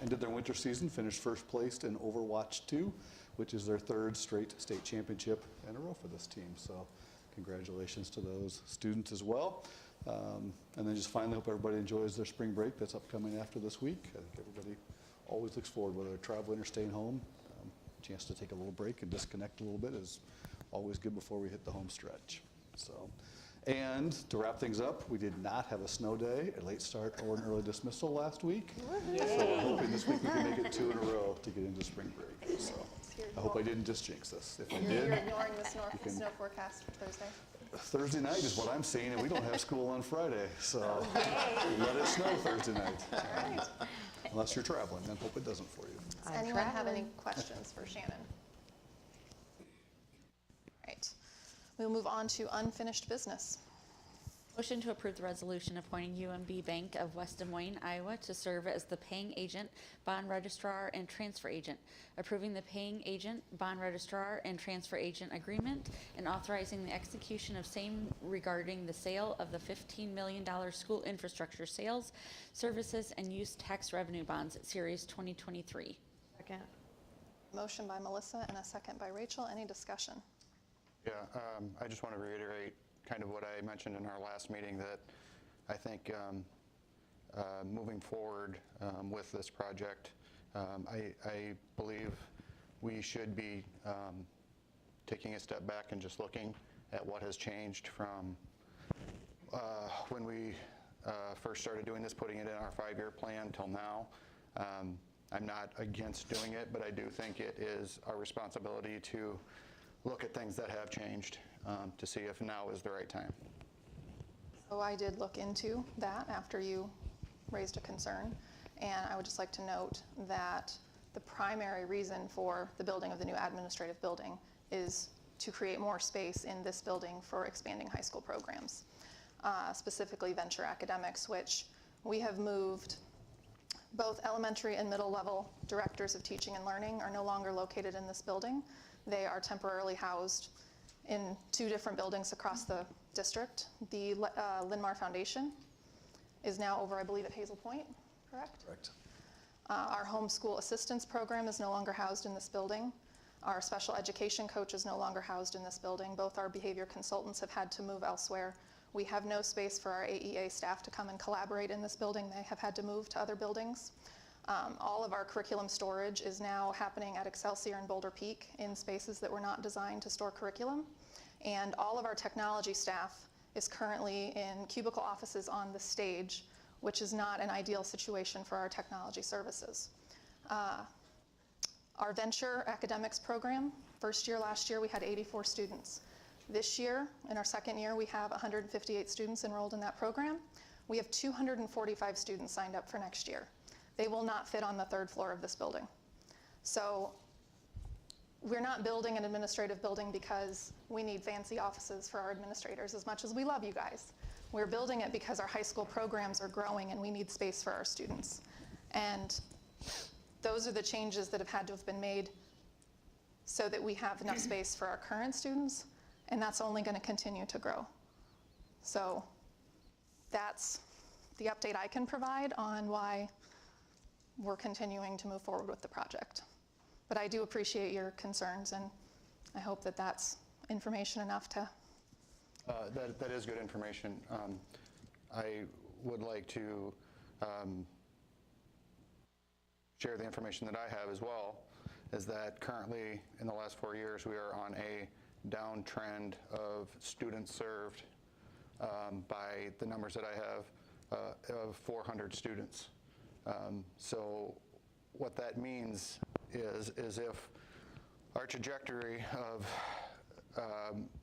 ended their winter season, finished first place in Overwatch 2, which is their 3rd straight state championship in a row for this team. So congratulations to those students as well. And then just finally, hope everybody enjoys their spring break that's upcoming after this week. I think everybody always looks forward, whether they're traveling or staying home. Chance to take a little break and disconnect a little bit is always good before we hit the home stretch. So, and to wrap things up, we did not have a snow day, a late start, or an early dismissal last week. So we're hoping this week we can make it 2 in a row to get into spring break. So I hope I didn't just jinx us. If I did, You're ignoring the snow forecast for Thursday. Thursday night is what I'm seeing, and we don't have school on Friday, so let it snow Thursday night. Right. Unless you're traveling, then hope it doesn't for you. Does anyone have any questions for Shannon? Right. We'll move on to unfinished business. Motion to approve the resolution appointing UMB Bank of West Des Moines, Iowa to serve as the paying agent, bond registrar, and transfer agent, approving the paying agent, bond registrar, and transfer agent agreement, and authorizing the execution of same regarding the sale of the $15 million school infrastructure sales, services, and use tax revenue bonds, Series 2023. Second. Motion by Melissa and a second by Rachel. Any discussion? Yeah, I just want to reiterate kind of what I mentioned in our last meeting, that I think moving forward with this project, I believe we should be taking a step back and just looking at what has changed from when we first started doing this, putting it in our 5-year plan till now. I'm not against doing it, but I do think it is our responsibility to look at things that have changed to see if now is the right time. So I did look into that after you raised a concern, and I would just like to note that the primary reason for the building of the new administrative building is to create more space in this building for expanding high school programs, specifically venture academics, which we have moved. Both elementary and middle level directors of teaching and learning are no longer located in this building. They are temporarily housed in 2 different buildings across the district. The Linn-Mar Foundation is now over, I believe, at Hazel Point, correct? Correct. Our homeschool assistance program is no longer housed in this building. Our special education coach is no longer housed in this building. Both our behavior consultants have had to move elsewhere. We have no space for our AEA staff to come and collaborate in this building. They have had to move to other buildings. All of our curriculum storage is now happening at Excelsior and Boulder Peak in spaces that were not designed to store curriculum. And all of our technology staff is currently in cubicle offices on the stage, which is not an ideal situation for our technology services. Our venture academics program, first year last year we had 84 students. This year, in our second year, we have 158 students enrolled in that program. We have 245 students signed up for next year. They will not fit on the 3rd floor of this building. So we're not building an administrative building because we need fancy offices for our administrators, as much as we love you guys. We're building it because our high school programs are growing and we need space for our students. And those are the changes that have had to have been made so that we have enough space for our current students and that's only going to continue to grow. So that's the update I can provide on why we're continuing to move forward with the project. But I do appreciate your concerns, and I hope that that's information enough to... That is good information. I would like to share the information that I have as well, is that currently in the last 4 years we are on a downtrend of students served by the numbers that I have of 400 students. So what that means is if our trajectory of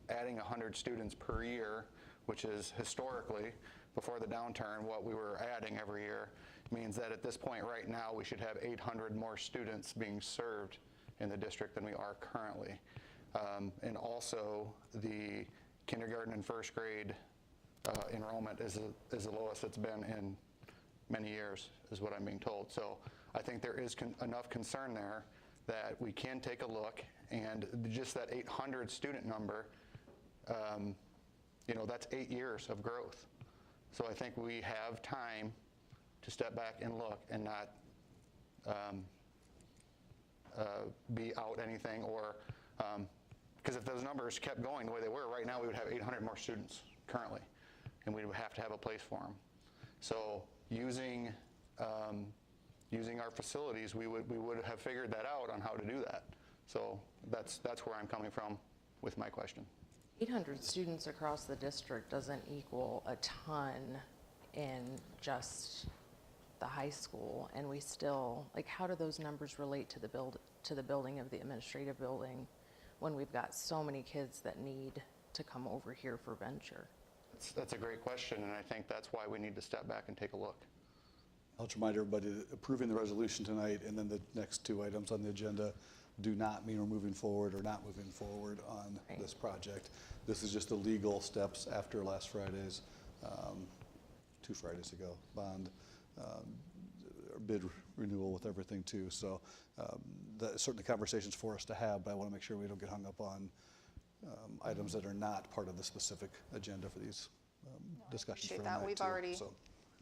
adding 100 students per year, which is historically, before the downturn, what we were adding every year, means that at this point right now we should have 800 more students being served in the district than we are currently. And also the kindergarten and first grade enrollment is the lowest it's been in many years, is what I'm being told. So I think there is enough concern there that we can take a look, and just that 800 student number, that's 8 years of growth. So I think we have time to step back and look and not be out anything, or because if those numbers kept going the way they were right now, we would have 800 more students currently, and we would have to have a place for them. So using our facilities, we would have figured that out on how to do that. So that's where I'm coming from with my question. 800 students across the district doesn't equal a ton in just the high school, and we still, how do those numbers relate to the building of the administrative building when we've got so many kids that need to come over here for venture? That's a great question, and I think that's why we need to step back and take a look. I'll just remind everybody that approving the resolution tonight and then the next two items on the agenda do not mean we're moving forward or not moving forward on this project. This is just the legal steps after last Friday's, 2 Fridays ago, bond bid renewal with everything too. So that's certainly conversations for us to have, but I want to make sure we don't get hung up on items that are not part of the specific agenda for these discussions for that. tonight.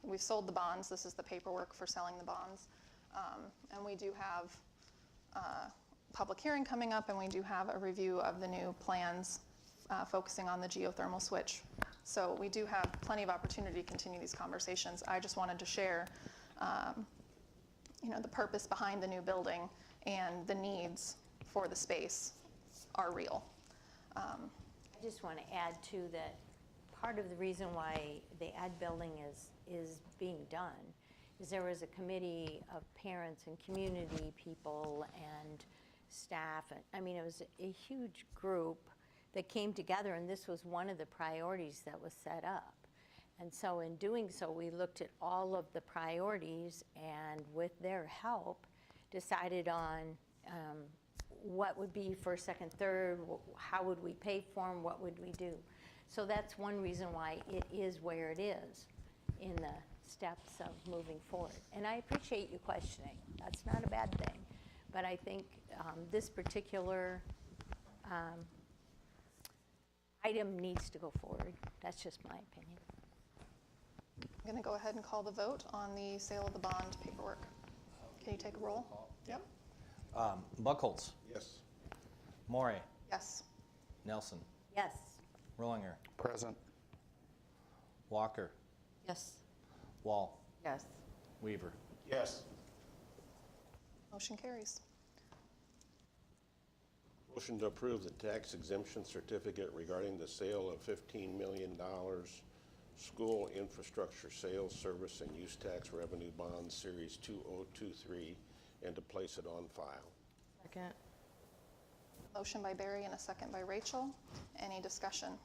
We've sold the bonds. This is the paperwork for selling the bonds. And we do have a public hearing coming up, and we do have a review of the new plans focusing on the geothermal switch. So we do have plenty of opportunity to continue these conversations. I just wanted to share the purpose behind the new building and the needs for the space are real. I just want to add too that part of the reason why the ad building is being done is there was a committee of parents and community people and staff. I mean, it was a huge group that came together, and this was one of the priorities that was set up. And so in doing so, we looked at all of the priorities, and with their help, decided on what would be first, second, third, how would we pay for them, what would we do. So that's one reason why it is where it is in the steps of moving forward. And I appreciate you questioning. That's not a bad thing. But I think this particular item needs to go forward. That's just my opinion. I'm going to go ahead and call the vote on the sale of the bond paperwork. Can you take a roll? Yep. Buckholz. Yes. Morey. Yes. Nelson. Yes. Rollinger. Present. Walker. Yes. Wall. Yes. Weaver. Yes. Motion carries. Motion to approve the tax exemption certificate regarding the sale of $15 million school infrastructure sales, service, and use tax revenue bonds, Series 2023, and to place it on file. Second. Motion by Barry and a second by Rachel. Any discussion? Can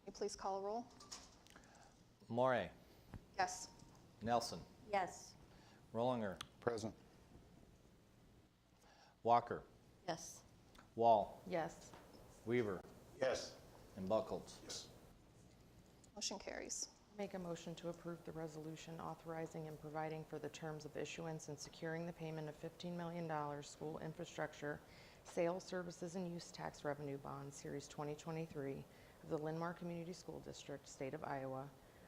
you please call a roll? Morey. Yes. Nelson. Yes. Rollinger. Present. Walker. Yes. Wall. Yes. Weaver. Yes. And Buckholz. Yes. Motion carries. Make a motion to approve the resolution authorizing and providing for the terms of issuance and securing the payment of $15 million school infrastructure sales, services, and use tax revenue bond, Series 2023 of the Linn-Mar Community School District, State of Iowa,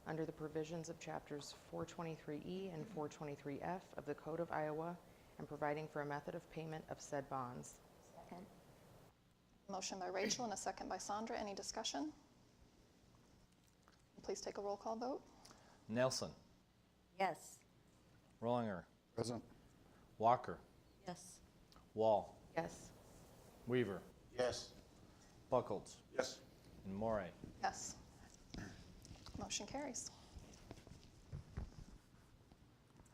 under the provisions of Chapters 423E and 423F of the Code of Iowa, and providing for a method of payment of said bonds. Second. Motion by Rachel and a second by Sandra. Any discussion? Please take a roll call vote. Nelson. Yes. Rollinger. Present. Walker. Yes. Wall. Yes. Weaver. Yes. Buckles. Yes. And Morey. Yes. Motion carries.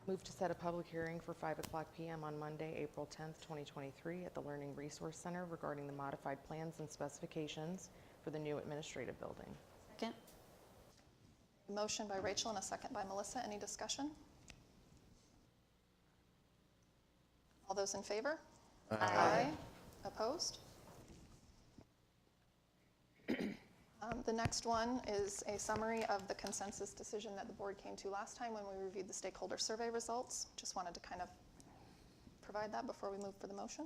Move to set a public hearing for 5:00 p.m. on Monday, April 10th, 2023 at the Learning Resource Center regarding the modified plans and specifications for the new administrative building. Second. Motion by Rachel and a second by Melissa. Any discussion? All those in favor? Aye. Opposed? The next one is a summary of the consensus decision that the board came to last time when we reviewed the stakeholder survey results. Just wanted to kind of provide that before we move for the motion.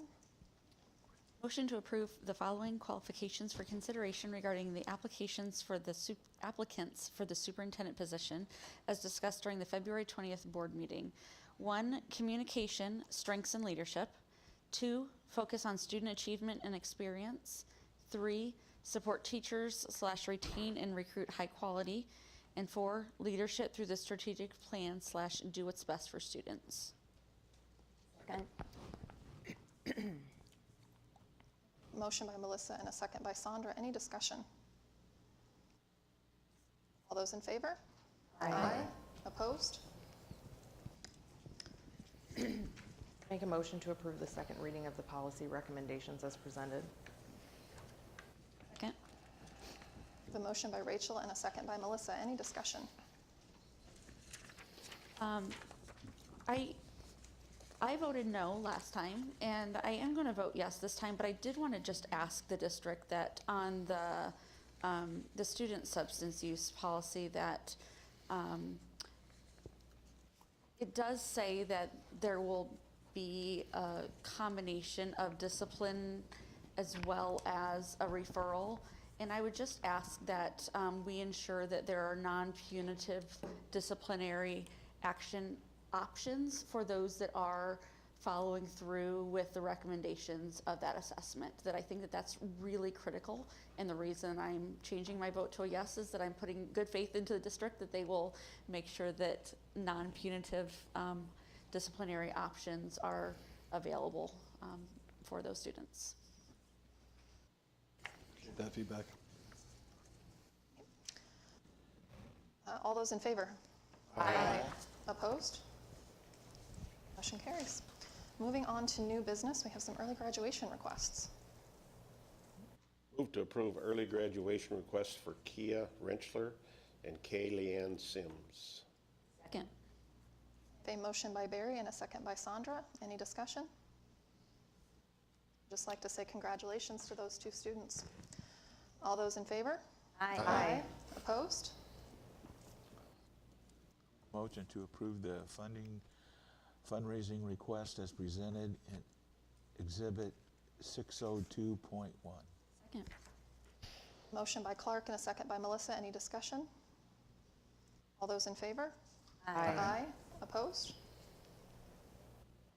Motion to approve the following qualifications for consideration regarding the applications for the applicants for the superintendent position as discussed during the February 20th board meeting. 1, communication, strengths, and leadership. 2, focus on student achievement and experience. 3, support teachers / retain and recruit high quality. And 4, leadership through the strategic plan / do what's best for students. Second. Motion by Melissa and a second by Sandra. Any discussion? All those in favor? Aye. Opposed? Make a motion to approve the second reading of the policy recommendations as presented. Second. The motion by Rachel and a second by Melissa. Any discussion? I voted no last time, and I am going to vote yes this time, but I did want to just ask the district that on the student substance use policy that it does say that there will be a combination of discipline as well as a referral. And I would just ask that we ensure that there are non-punitive disciplinary action options for those that are following through with the recommendations of that assessment. That I think that that's really critical, and the reason I'm changing my vote to a yes is that I'm putting good faith into the district that they will make sure that non-punitive disciplinary options are available for those students. Get that feedback. All those in favor? Aye. Opposed? Motion carries. Moving on to new business, we have some early graduation requests. Move to approve early graduation requests for Kia Renchler and Kay Leanne Sims. Second. A motion by Barry and a second by Sandra. Any discussion? Just like to say congratulations to those two students. All those in favor? Aye. Aye. Opposed? Motion to approve the fundraising request as presented in Exhibit 602.1. Second. Motion by Clark and a second by Melissa. Any discussion? All those in favor? Aye. Aye. Opposed?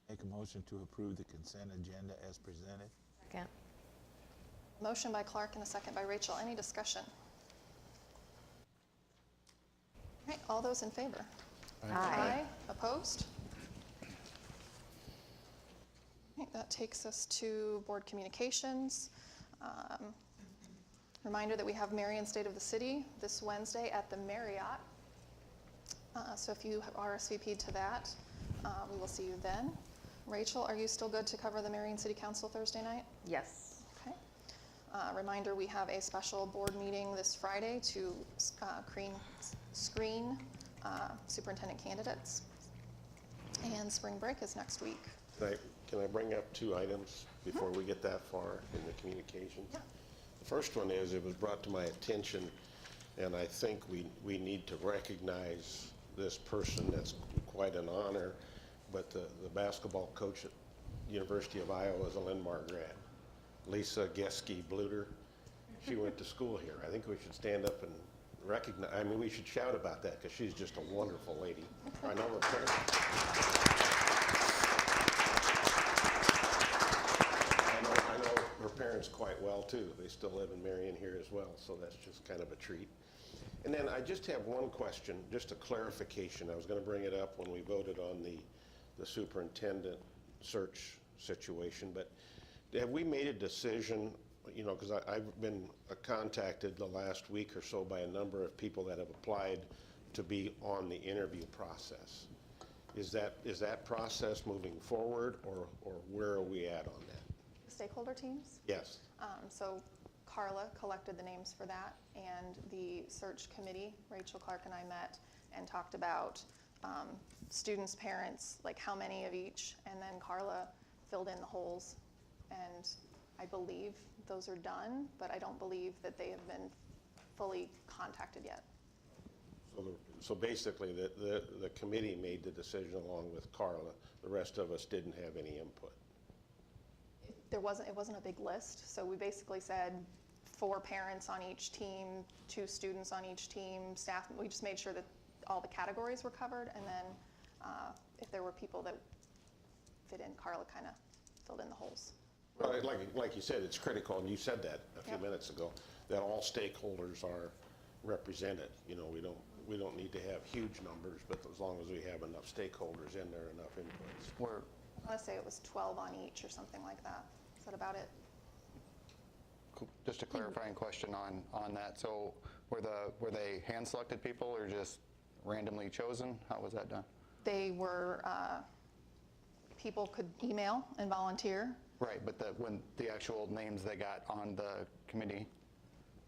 Make a motion to approve the consent agenda as presented. Second. Motion by Clark and a second by Rachel. Any discussion? All right, all those in favor? Aye. Opposed? All right, that takes us to board communications. Reminder that we have Marion State of the City this Wednesday at the Marriott. So if you RSVP'd to that, we will see you then. Rachel, are you still good to cover the Marion City Council Thursday night? Yes. Okay. Reminder, we have a special board meeting this Friday to screen superintendent candidates. And spring break is next week. Can I bring up 2 items before we get that far in the communications? Yeah. The first one is, it was brought to my attention, and I think we need to recognize this person. That's quite an honor, but the basketball coach at University of Iowa is a Linn-Mar grad. Lisa Geske-Bluter. She went to school here. I think we should stand up and recognize, I mean, we should shout about that because she's just a wonderful lady. I know her parents. I know her parents quite well too. They still live in Marion here as well, so that's just kind of a treat. And then I just have one question, just a clarification. I was going to bring it up when we voted on the superintendent search situation, but have we made a decision, you know, because I've been contacted the last week or so by a number of people that have applied to be on the interview process. Is that process moving forward, or where are we at on that? Stakeholder teams? Yes. So Carla collected the names for that, and the search committee, Rachel Clark and I met and talked about students, parents, like how many of each, and then Carla filled in the holes, and I believe those are done, but I don't believe that they have been fully contacted yet. So basically, the committee made the decision along with Carla. The rest of us didn't have any input. It wasn't a big list, so we basically said 4 parents on each team, 2 students on each team, staff. We just made sure that all the categories were covered, and then if there were people that fit in, Carla kind of filled in the holes. Well, like you said, it's critical, and you said that a few minutes ago, that all stakeholders are represented. You know, we don't need to have huge numbers, but as long as we have enough stakeholders in there, enough inputs. I want to say it was 12 on each or something like that. Is that about it? Just a clarifying question on that. So were they hand-selected people or just randomly chosen? How was that done? They were, people could email and volunteer. Right, but when the actual names they got on the committee,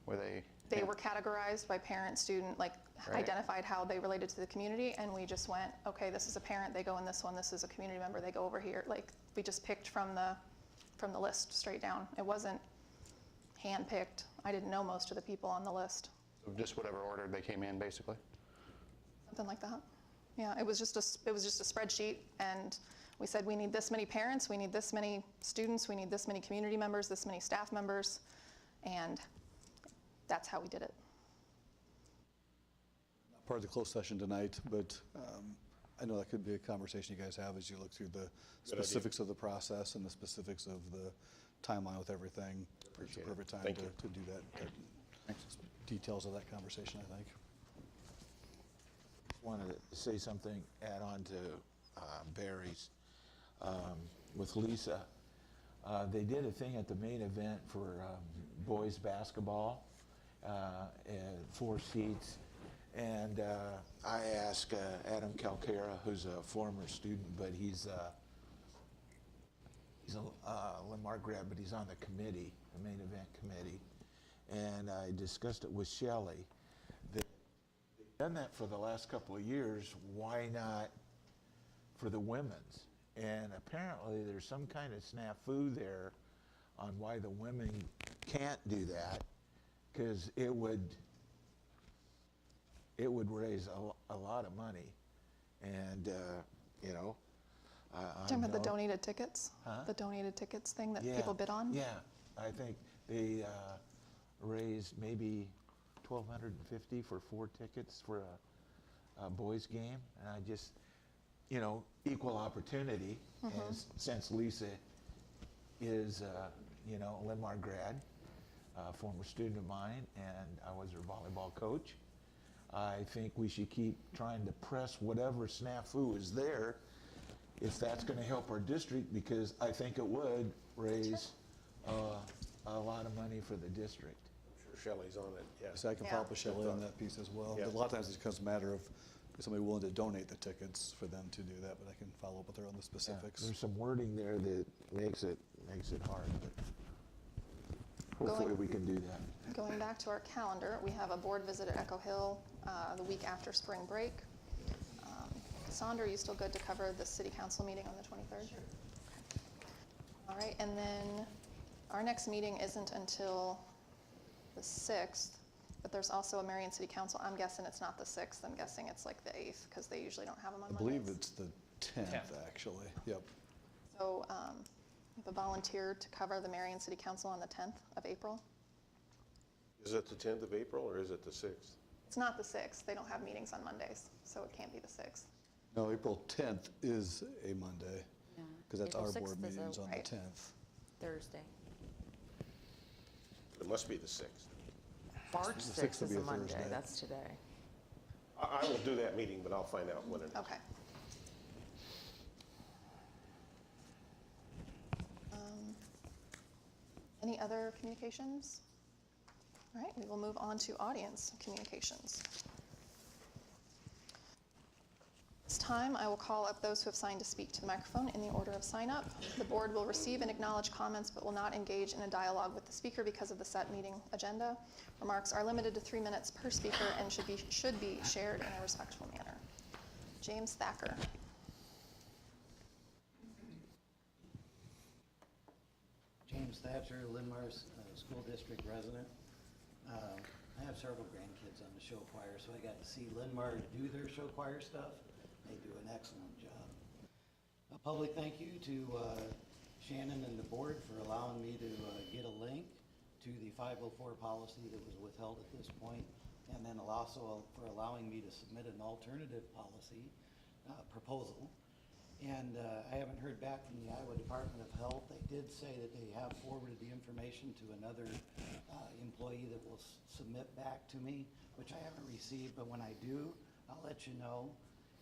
were they? They were categorized by parent, student, like identified how they related to the community, and we just went, okay, this is a parent, they go in this one, this is a community member, they go over here. Like, we just picked from the list straight down. It wasn't hand-picked. I didn't know most of the people on the list. So just whatever order they came in, basically? Something like that. Yeah, it was just a spreadsheet, and we said we need this many parents, we need this many students, we need this many community members, this many staff members, and that's how we did it. Not part of the closed session tonight, but I know that could be a conversation you guys have as you look through the specifics of the process and the specifics of the timeline with everything. It's a perfect time to do that. Details of that conversation, I think. Wanted to say something, add on to Barry's. With Lisa, they did a thing at the main event for boys basketball, 4 seats, and I asked Adam Calcara, who's a former student, but he's a Linn-Mar grad, but he's on the committee, the main event committee, and I discussed it with Shelley. They've done that for the last couple of years. Why not for the women's? And apparently there's some kind of snafu there on why the women can't do that, because it would raise a lot of money, and you know. Talking about the donated tickets? Huh? The donated tickets thing that people bid on? Yeah, I think they raised maybe $1,250 for 4 tickets for a boys game, and I just, you know, equal opportunity. And since Lisa is, you know, a Linn-Mar grad, former student of mine, and I was her volleyball coach, I think we should keep trying to press whatever snafu is there, if that's going to help our district, because I think it would raise a lot of money for the district. I'm sure Shelley's on it, yeah. So I can follow up with Shelley on that piece as well. A lot of times it becomes a matter of somebody willing to donate the tickets for them to do that, but I can follow up with her on the specifics. There's some wording there that makes it hard, but hopefully we can do that. Going back to our calendar, we have a board visit at Echo Hill the week after spring break. Sandra, are you still good to cover the city council meeting on the 23rd? Sure. Okay. All right, and then our next meeting isn't until the 6th, but there's also a Marion City Council. I'm guessing it's not the 6th. I'm guessing it's like the 8th, because they usually don't have them on Mondays. I believe it's the 10th, actually. Yep. So We have a volunteer to cover the Marion City Council on the 10th of April. Is it the 10th of April or is it the 6th? It's not the 6th. They don't have meetings on Mondays, so it can't be the 6th. No, April 10th is a Monday, because that's April our 6th board is a- meetings on the Right. 10th. Thursday. It must be the 6th. March The 6th 6th will is be a a Monday, Thursday. that's today. I will do that meeting, but I'll find out when it is. Okay. Any other communications? All right, we will move on to audience communications. This time, I will call up those who have signed to speak to the microphone in the order of sign up. The board will receive and acknowledge comments, but will not engage in a dialogue with the speaker because of the set meeting agenda. Remarks are limited to 3 minutes per speaker and should be shared in a respectful manner. James Thacker. James Thatcher, Linn-Mar School District resident. I have several grandkids on the show choir, so I got to see Linn-Mar do their show choir stuff. They do an excellent job. A public thank you to Shannon and the board for allowing me to get a link to the 504 policy that was withheld at this point, and then also for allowing me to submit an alternative policy proposal. And I haven't heard back from the Iowa Department of Health. They did say that they have forwarded the information to another employee that will submit back to me, which I haven't received, but when I do, I'll let you know.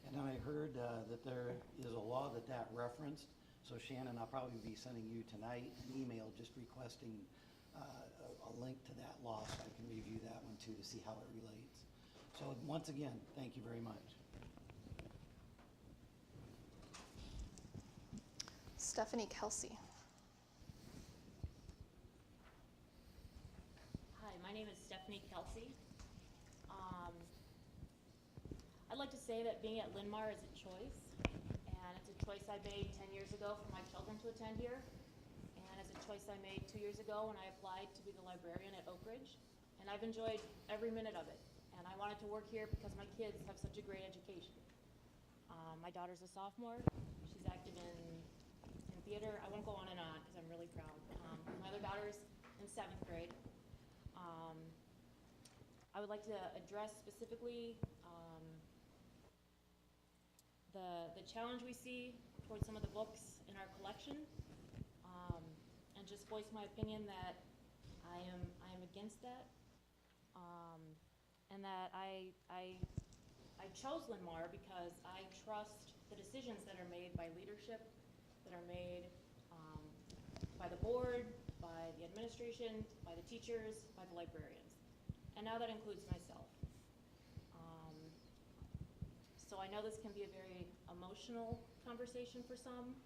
And then I heard that there is a law that referenced. So Shannon, I'll probably be sending you tonight an email just requesting a link to that law so I can review that one too to see how it relates. So once again, thank you very much. Stephanie Kelsey. Hi, my name is Stephanie Kelsey. I'd like to say that being at Linn-Mar is a choice, and it's a choice I made 10 years ago for my children to attend here, and it's a choice I made 2 years ago when I applied to be the librarian at Oak Ridge, and I've enjoyed every minute of it, and I wanted to work here because my kids have such a great education. My daughter's a sophomore. She's active in theater. I won't go on and on because I'm really proud. My other daughter's in 7th grade. I would like to address specifically the challenge we see towards some of the books in our collection, and just voice my opinion that I am against that, and that I chose Linn-Mar because I trust the decisions that are made by leadership, that are made by the board, by the administration, by the teachers, by the librarians. And now that includes myself. So I know this can be a very emotional conversation for some,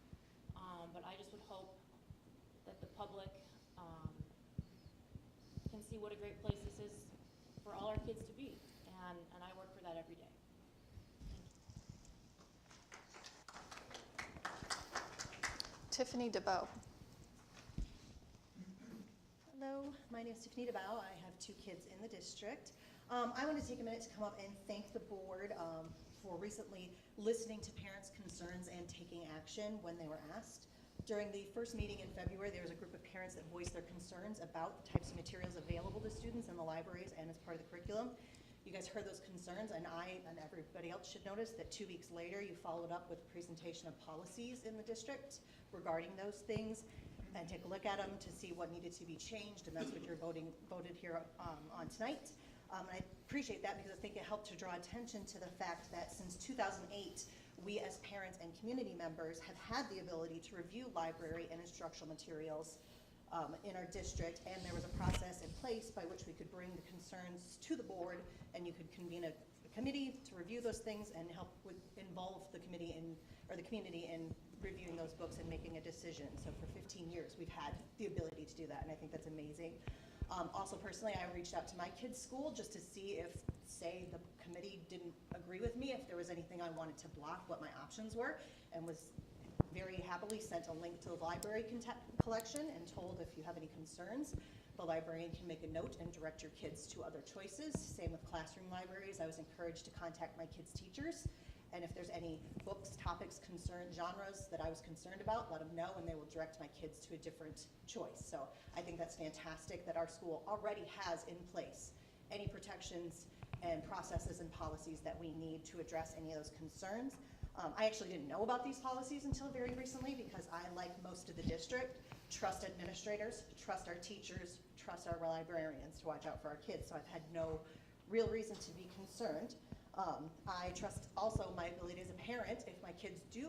but I just would hope that the public can see what a great place this is for all our kids to be. And I work for that every day. Tiffany DeBow. Hello, my name is Tiffany DeBow. I have 2 kids in the district. I want to take a minute to come up and thank the board for recently listening to parents' concerns and taking action when they were asked. During the first meeting in February, there was a group of parents that voiced their concerns about the types of materials available to students in the libraries and as part of the curriculum. You guys heard those concerns, and I and everybody else should notice that 2 weeks later, you followed up with a presentation of policies in the district regarding those things, and take a look at them to see what needed to be changed, and that's what you're voted here on tonight. And I appreciate that because I think it helped to draw attention to the fact that since 2008, we as parents and community members have had the ability to review library and instructional materials in our district, and there was a process in place by which we could bring the concerns to the board, and you could convene a committee to review those things and help involve the committee or the community in reviewing those books and making a decision. So for 15 years, we've had the ability to do that, and I think that's amazing. Also, personally, I reached out to my kids' school just to see if, say, the committee didn't agree with me, if there was anything I wanted to block, what my options were, and was very happily sent a link to the library collection and told if you have any concerns, the librarian can make a note and direct your kids to other choices. Same with classroom libraries. I was encouraged to contact my kids' teachers And if there's any books, topics, concerns, genres that I was concerned about, let them know, and they will direct my kids to a different choice. So I think that's fantastic that our school already has in place any protections and processes and policies that we need to address any of those concerns. I actually didn't know about these policies until very recently because I, like most of the district, trust administrators, trust our teachers, trust our librarians to watch out for our kids. So I've had no real reason to be concerned. I trust also my ability as a parent if my kids do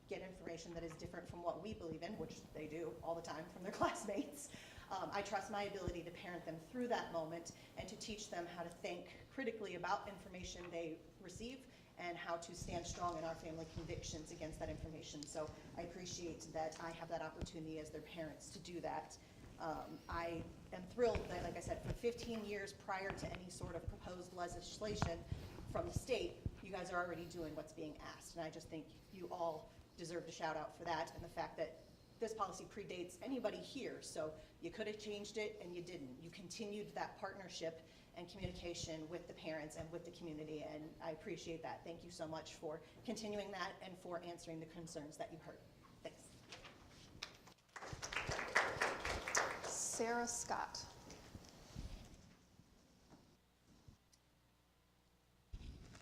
get information that is different from what we believe in, which they do all the time from their classmates. I trust my ability to parent them through that moment and to teach them how to think critically about information they receive and how to stand strong in our family convictions against that information. So I appreciate that I have that opportunity as their parents to do that. I am thrilled that, like I said, for 15 years prior to any sort of proposed legislation from the state, you guys are already doing what's being asked. And I just think you all deserve a shout out for that and the fact that this policy predates anybody here. So you could have changed it and you didn't. You continued that partnership and communication with the parents and with the community, and I appreciate that. Thank you so much for continuing that and for answering the concerns that you heard. Thanks. Sarah Scott.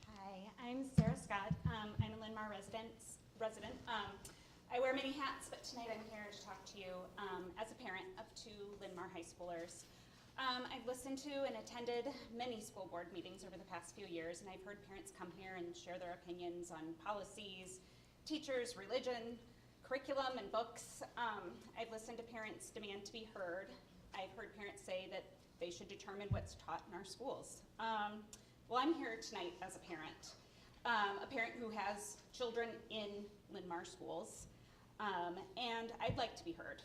Hi, I'm Sarah Scott. I'm a Linn-Mar resident. I wear many hats, but tonight I'm here to talk to you as a parent of two Linn-Mar high schoolers. I've listened to and attended many school board meetings over the past few years, and I've heard parents come here and share their opinions on policies, teachers, religion, curriculum, and books. I've listened to parents demand to be heard. I've heard parents say that they should determine what's taught in our schools. Well, I'm here tonight as a parent who has children in Linn-Mar schools, and I'd like to be heard.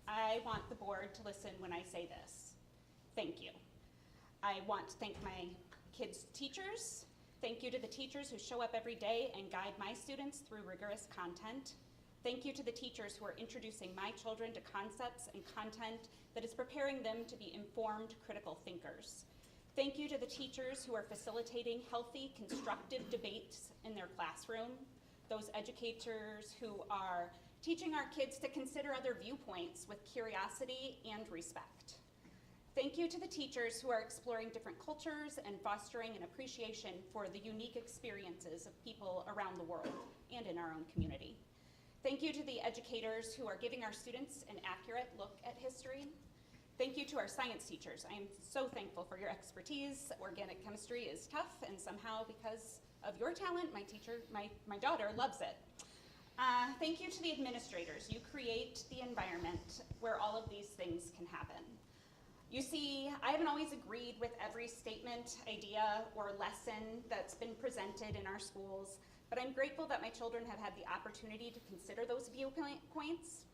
I want the board to listen when I say this. Thank you. I want to thank my kids' teachers. Thank you to the teachers who show up every day and guide my students through rigorous content. Thank you to the teachers who are introducing my children to concepts and content that is preparing them to be informed, critical thinkers. Thank you to the teachers who are facilitating healthy, constructive debates in their classroom. Those educators who are teaching our kids to consider other viewpoints with curiosity and respect. Thank you to the teachers who are exploring different cultures and fostering an appreciation for the unique experiences of people around the world and in our own community. Thank you to the educators who are giving our students an accurate look at history. Thank you to our science teachers. I am so thankful for your expertise. Organic chemistry is tough, and somehow because of your talent, my daughter loves it. Thank you to the administrators. You create the environment where all of these things can happen. You see, I haven't always agreed with every statement, idea, or lesson that's been presented in our schools, but I'm grateful that my children have had the opportunity to consider those viewpoints,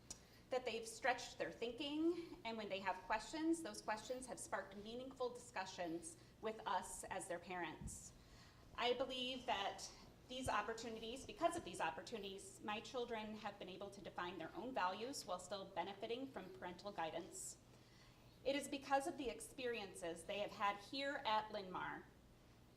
that they've stretched their thinking, and when they have questions, those questions have sparked meaningful discussions with us as their parents. I believe that these opportunities, because of these opportunities, my children have been able to define their own values while still benefiting from parental guidance. It is because of the experiences they have had here at Linn-Mar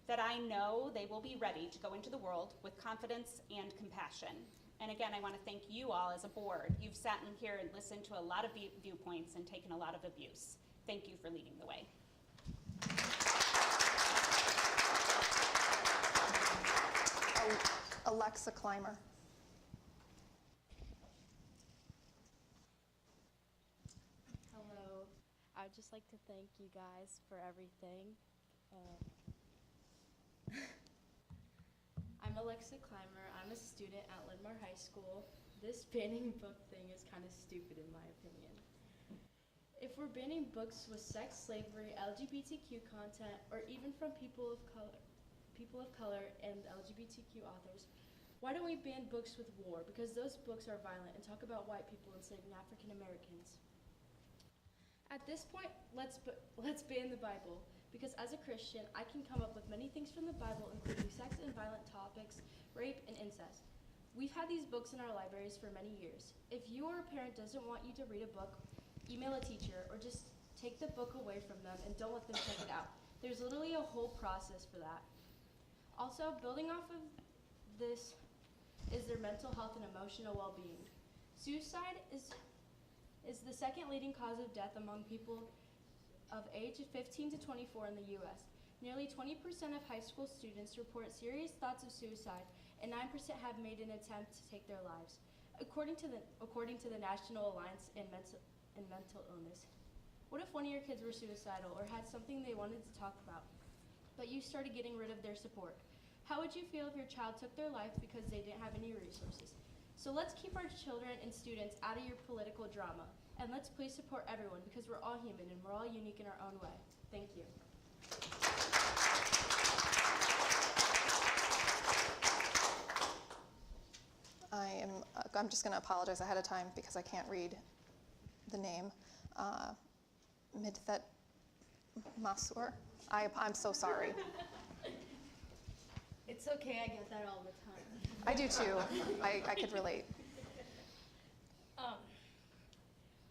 that I know they will be ready to go into the world with confidence and compassion. And again, I want to thank you all as a board. You've sat in here and listened to a lot of viewpoints and taken a lot of abuse. Thank you for leading the way. Alexa Clymer. Hello. I would just like to thank you guys for everything. I'm Alexa Clymer. I'm a student at Linn-Mar High School. This banning book thing is kind of stupid in my opinion. If we're banning books with sex, slavery, LGBTQ content, or even from people of color and LGBTQ authors, why don't we ban books with war? Because those books are violent and talk about white people enslaving African Americans. At this point, let's ban the Bible, because as a Christian, I can come up with many things from the Bible, including sex and violent topics, rape, and incest. We've had these books in our libraries for many years. If you or a parent doesn't want you to read a book, email a teacher, or just take the book away from them and don't let them check it out. There's literally a whole process for that. Also, building off of this is their mental health and emotional well-being. Suicide is the second leading cause of death among people of age 15 to 24 in the U.S. Nearly 20% of high school students report serious thoughts of suicide, and 9% have made an attempt to take their lives, according to the National Alliance in Mental Illness. What if one of your kids were suicidal or had something they wanted to talk about, but you started getting rid of their support? How would you feel if your child took their life because they didn't have any resources? So let's keep our children and students out of your political drama, and let's please support everyone because we're all human and we're all unique in our own way. Thank you. I'm just going to apologize ahead of time because I can't read the name. Midthet Masur. I'm so sorry. It's okay, I get that all the time. I do too. I could relate.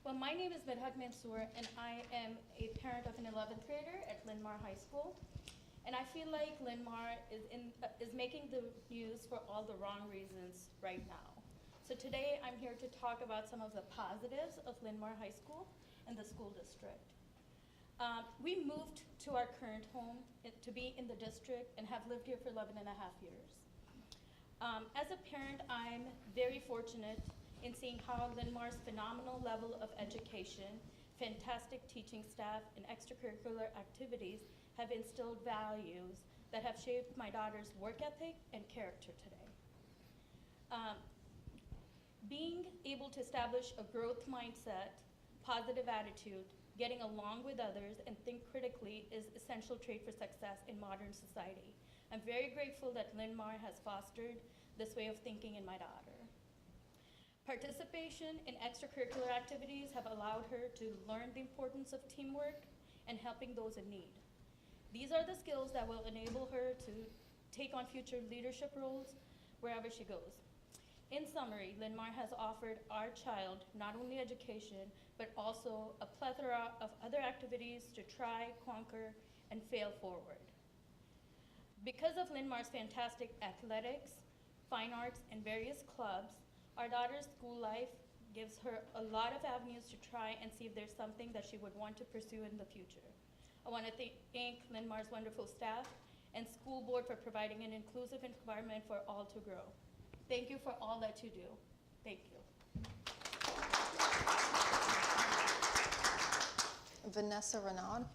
Well, my name is Midhat Mansour, and I am a parent of an 11th grader at Linn-Mar High School. And I feel like Linn-Mar is making the news for all the wrong reasons right now. So today I'm here to talk about some of the positives of Linn-Mar High School and the school district. We moved to our current home to be in the district and have lived here for 11 and a half years. As a parent, I'm very fortunate in seeing how Linn-Mar's phenomenal level of education, fantastic teaching staff, and extracurricular activities have instilled values that have shaped my daughter's work ethic and character today. Being able to establish a growth mindset, positive attitude, getting along with others, and think critically is essential trait for success in modern society. I'm very grateful that Linn-Mar has fostered this way of thinking in my daughter. Participation in extracurricular activities have allowed her to learn the importance of teamwork and helping those in need. These are the skills that will enable her to take on future leadership roles wherever she goes. In summary, Linn-Mar has offered our child not only education, but also a plethora of other activities to try, conquer, and fail forward. Because of Linn-Mar's fantastic athletics, fine arts, and various clubs, our daughter's school life gives her a lot of avenues to try and see if there's something that she would want to pursue in the future. I want to thank Linn-Mar's wonderful staff and school board for providing an inclusive environment for all to grow. Thank you for all that you do. Thank you. Vanessa Renaud.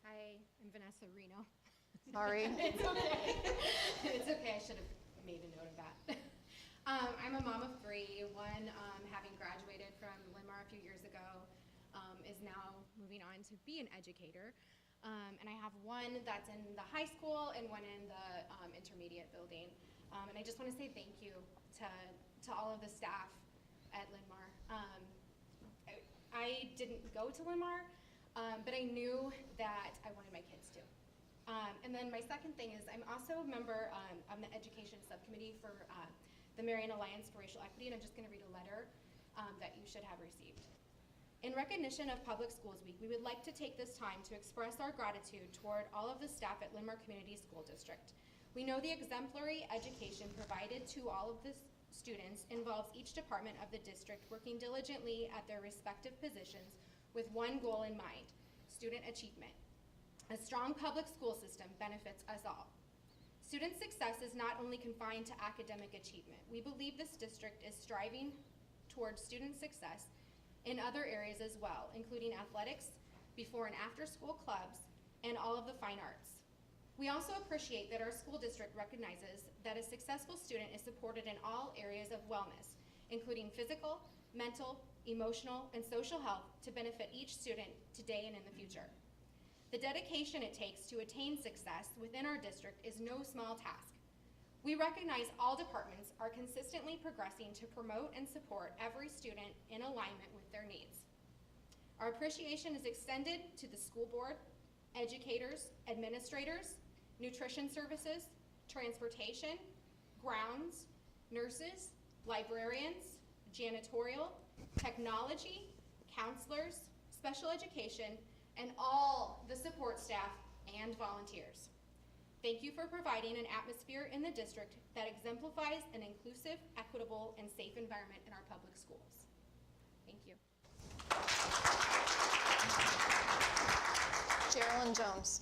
Hi, I'm Vanessa Reno. Sorry. It's okay. It's okay, I should have made a note of that. I'm a mom of three. One, having graduated from Linn-Mar a few years ago, is now moving on to be an educator. And I have one that's in the high school and one in the intermediate building. And I just want to say thank you to all of the staff at Linn-Mar. I didn't go to Linn-Mar, but I knew that I wanted my kids to. And then my second thing is I'm also a member of the education subcommittee for the Marion Alliance for Racial Equity, and I'm just going to read a letter that you should have received. In recognition of Public Schools Week, we would like to take this time to express our gratitude toward all of the staff at Linn-Mar Community School District. We know the exemplary education provided to all of the students involves each department of the district working diligently at their respective positions with one goal in mind: student achievement. A strong public school system benefits us all. Student success is not only confined to academic achievement. We believe this district is striving towards student success in other areas as well, including athletics, before and after school clubs, and all of the fine arts. We also appreciate that our school district recognizes that a successful student is supported in all areas of wellness, including physical, mental, emotional, and social health to benefit each student today and in the future. The dedication it takes to attain success within our district is no small task. We recognize all departments are consistently progressing to promote and support every student in alignment with their needs. Our appreciation is extended to the school board, educators, administrators, nutrition services, transportation, grounds, nurses, librarians, janitorial, technology, counselors, special education, and all the support staff and volunteers. Thank you for providing an atmosphere in the district that exemplifies an inclusive, equitable, and safe environment in our public schools. Thank you. Geraldine Jones.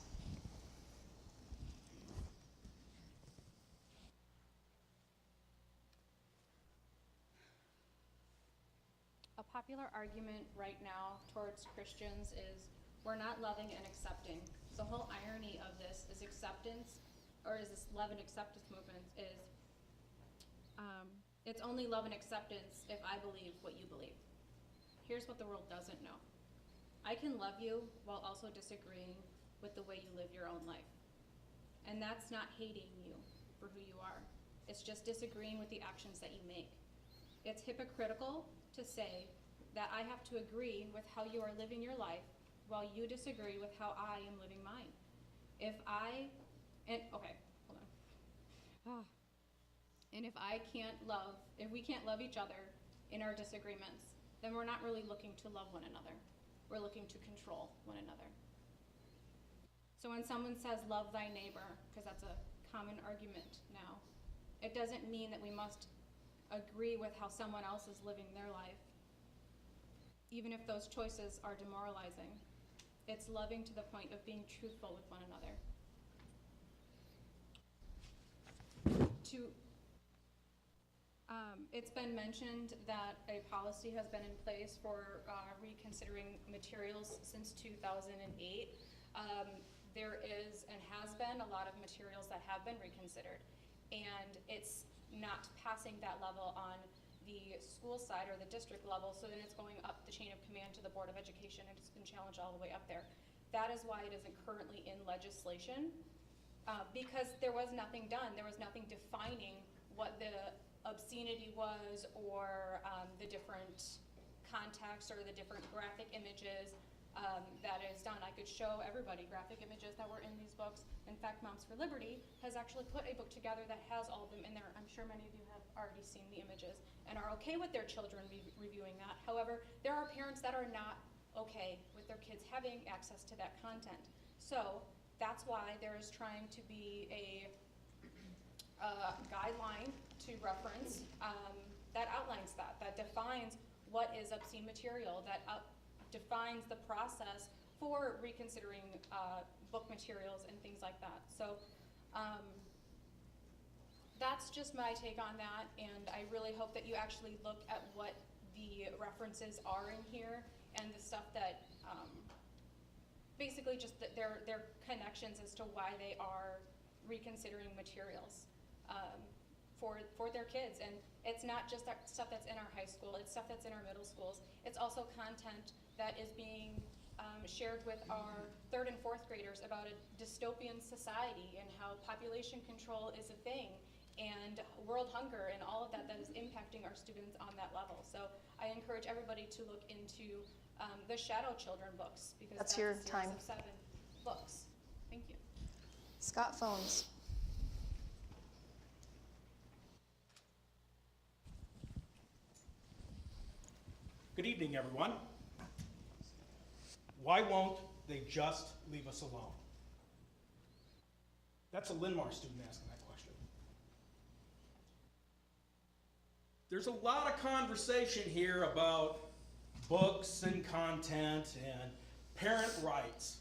A popular argument right now towards Christians is we're not loving and accepting. The whole irony of this is acceptance, or is this love and acceptance movement is, it's only love and acceptance if I believe what you believe. Here's what the world doesn't know. I can love you while also disagreeing with the way you live your own life. And that's not hating you for who you are. It's just disagreeing with the actions that you make. It's hypocritical to say that I have to agree with how you are living your life while you disagree with how I am living mine. Okay, hold on. And if we can't love each other in our disagreements, then we're not really looking to love one another. We're looking to control one another. So when someone says, love thy neighbor, because that's a common argument now, it doesn't mean that we must agree with how someone else is living their life, even if those choices are demoralizing. It's loving to the point of being truthful with one another. It's been mentioned that a policy has been in place for reconsidering materials since 2008. There is and has been a lot of materials that have been reconsidered, and it's not passing that level on the school side or the district level, so then it's going up the chain of command to the Board of Education, and it's been challenged all the way up there. That is why it isn't currently in legislation, because there was nothing done. There was nothing defining what the obscenity was, or the different context or the different graphic images that is done. I could show everybody graphic images that were in these books. In fact, Moms for Liberty has actually put a book together that has all of them in there. I'm sure many of you have already seen the images and are okay with their children reviewing that. However, there are parents that are not okay with their kids having access to that content. So that's why there is trying to be a guideline to reference that outlines that defines what is obscene material, that defines the process for reconsidering book materials and things like that. So that's just my take on that, and I really hope that you actually look at what the references are in here and the stuff that basically just their connections as to why they are reconsidering materials for their kids. And it's not just that stuff that's in our high school, it's stuff that's in our middle schools. It's also content that is being shared with our 3rd and 4th graders about a dystopian society and how population control is a thing, and world hunger and all of that is impacting our students on that level. So I encourage everybody to look into the Shadow Children books, because that's your a series time. of 7 books. Thank you. Scott Phones. Good evening, everyone. Why won't they just leave us alone? That's a Linn-Mar student asking that question. There's a lot of conversation here about books and content and parent rights,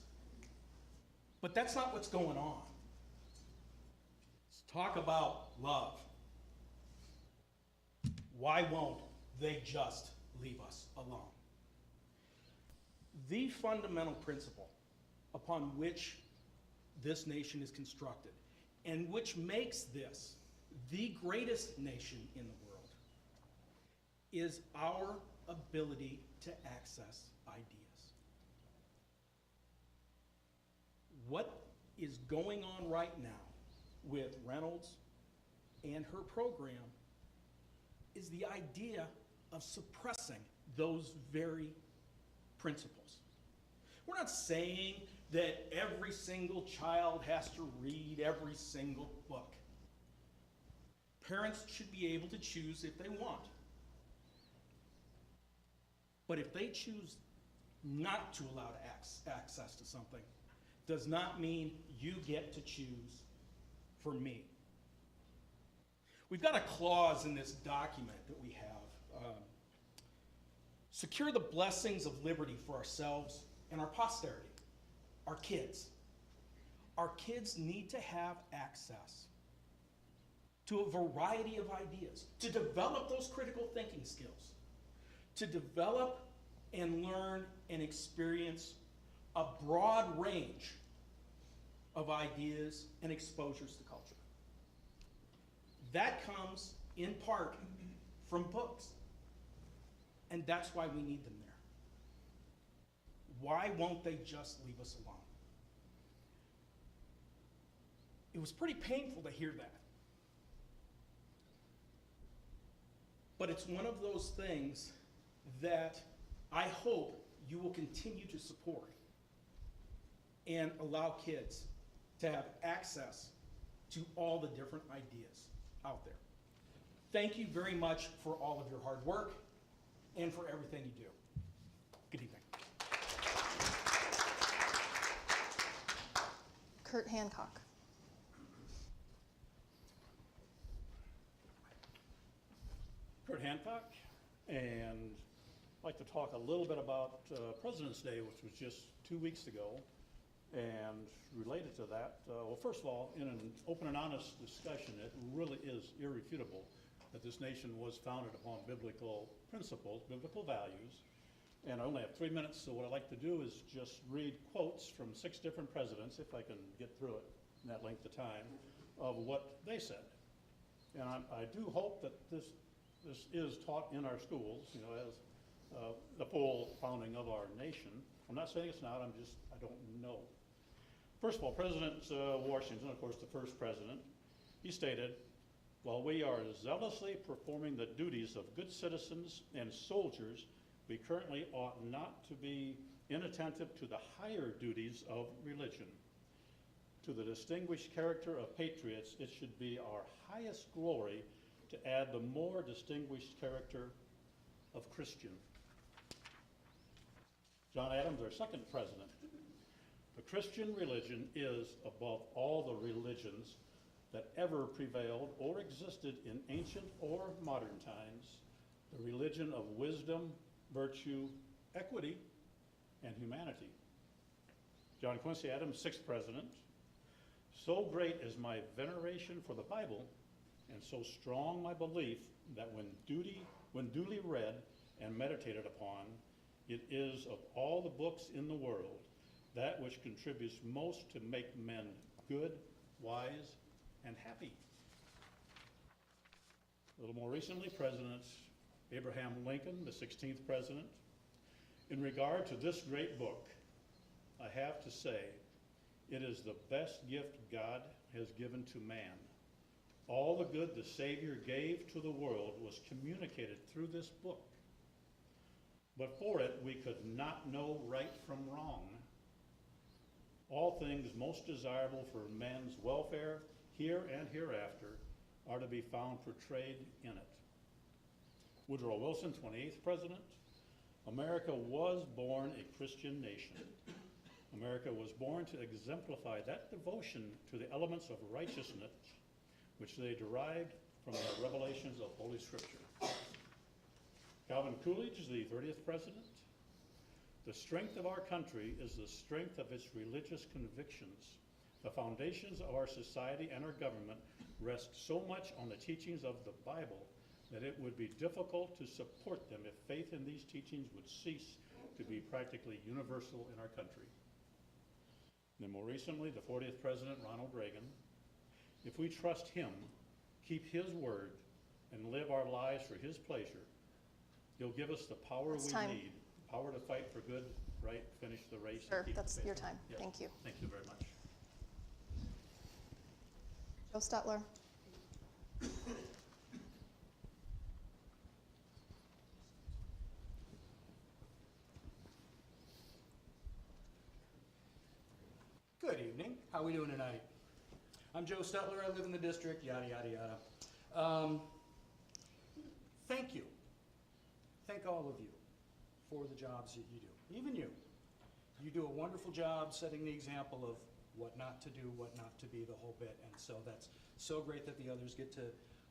but that's not what's going on. Let's talk about love. Why won't they just leave us alone? The fundamental principle upon which this nation is constructed, and which makes this the greatest nation in the world, is our ability to access ideas. What is going on right now with Reynolds and her program is the idea of suppressing those very principles. We're not saying that every single child has to read every single book. Parents should be able to choose if they want. But if they choose not to allow access to something, does not mean you get to choose for me. We've got a clause in this document that we have. Secure the blessings of liberty for ourselves and our posterity, our kids. Our kids need to have access to a variety of ideas, to develop those critical thinking skills, to develop and learn and experience a broad range of ideas and exposures to culture. That comes in part from books, and that's why we need them there. Why won't they just leave us alone? It was pretty painful to hear that. But it's one of those things that I hope you will continue to support and allow kids to have access to all the different ideas out there. Thank you very much for all of your hard work and for everything you do. Good evening. Kurt Hancock. Kurt Hancock, and I'd like to talk a little bit about President's Day, which was just 2 weeks ago. And related to that, well, first of all, in an open and honest discussion, it really is irrefutable that this nation was founded upon biblical principles, biblical values. And I only have 3 minutes, so what I'd like to do is just read quotes from 6 different presidents, if I can get through it in that length of time, of what they said. And I do hope that this is taught in our schools, you know, as the full founding of our nation. I'm not saying it's not, I don't know. First of all, President Washington, of course, the first president, he stated, "While we are zealously performing the duties of good citizens and soldiers, we currently ought not to be inattentive to the higher duties of religion. To the distinguished character of patriots, it should be our highest glory to add the more distinguished character of Christian." John Adams, our second president, "The Christian religion is above all the religions that ever prevailed or existed in ancient or modern times, the religion of wisdom, virtue, equity, and humanity." John Quincy Adams, sixth president, "So great is my veneration for the Bible, and so strong my belief that when duly read and meditated upon, it is of all the books in the world that which contributes most to make men good, wise, and happy." A little more recently, President Abraham Lincoln, the 16th president, "In regard to this great book, I have to say, it is the best gift God has given to man. All the good the Savior gave to the world was communicated through this book. But for it, we could not know right from wrong. All things most desirable for men's welfare, here and hereafter, are to be found portrayed in it." Woodrow Wilson, 28th president, "America was born a Christian nation. America was born to exemplify that devotion to the elements of righteousness which they derived from the revelations of Holy Scripture." Calvin Coolidge, the 30th president, "The strength of our country is the strength of its religious convictions. The foundations of our society and our government rest so much on the teachings of the Bible that it would be difficult to support them if faith in these teachings would cease to be practically universal in our country." And then more recently, the 40th president, Ronald Reagan, "If we trust him, keep his word, and live our lives for his pleasure, he'll give us the power That's we time. need, the power to fight for good, right, finish the race." Sure, and keep the that's faith." your time. Yeah. Thank you. Thank you very much. Joe Stetler. Good evening. How are we doing tonight? I'm Joe Stetler. I live in the district, yada, yada, yada. Thank you. Thank all of you for the jobs that you do. Even you. You do a wonderful job setting the example of what not to do, what not to be, the whole bit. And so that's so great that the others get to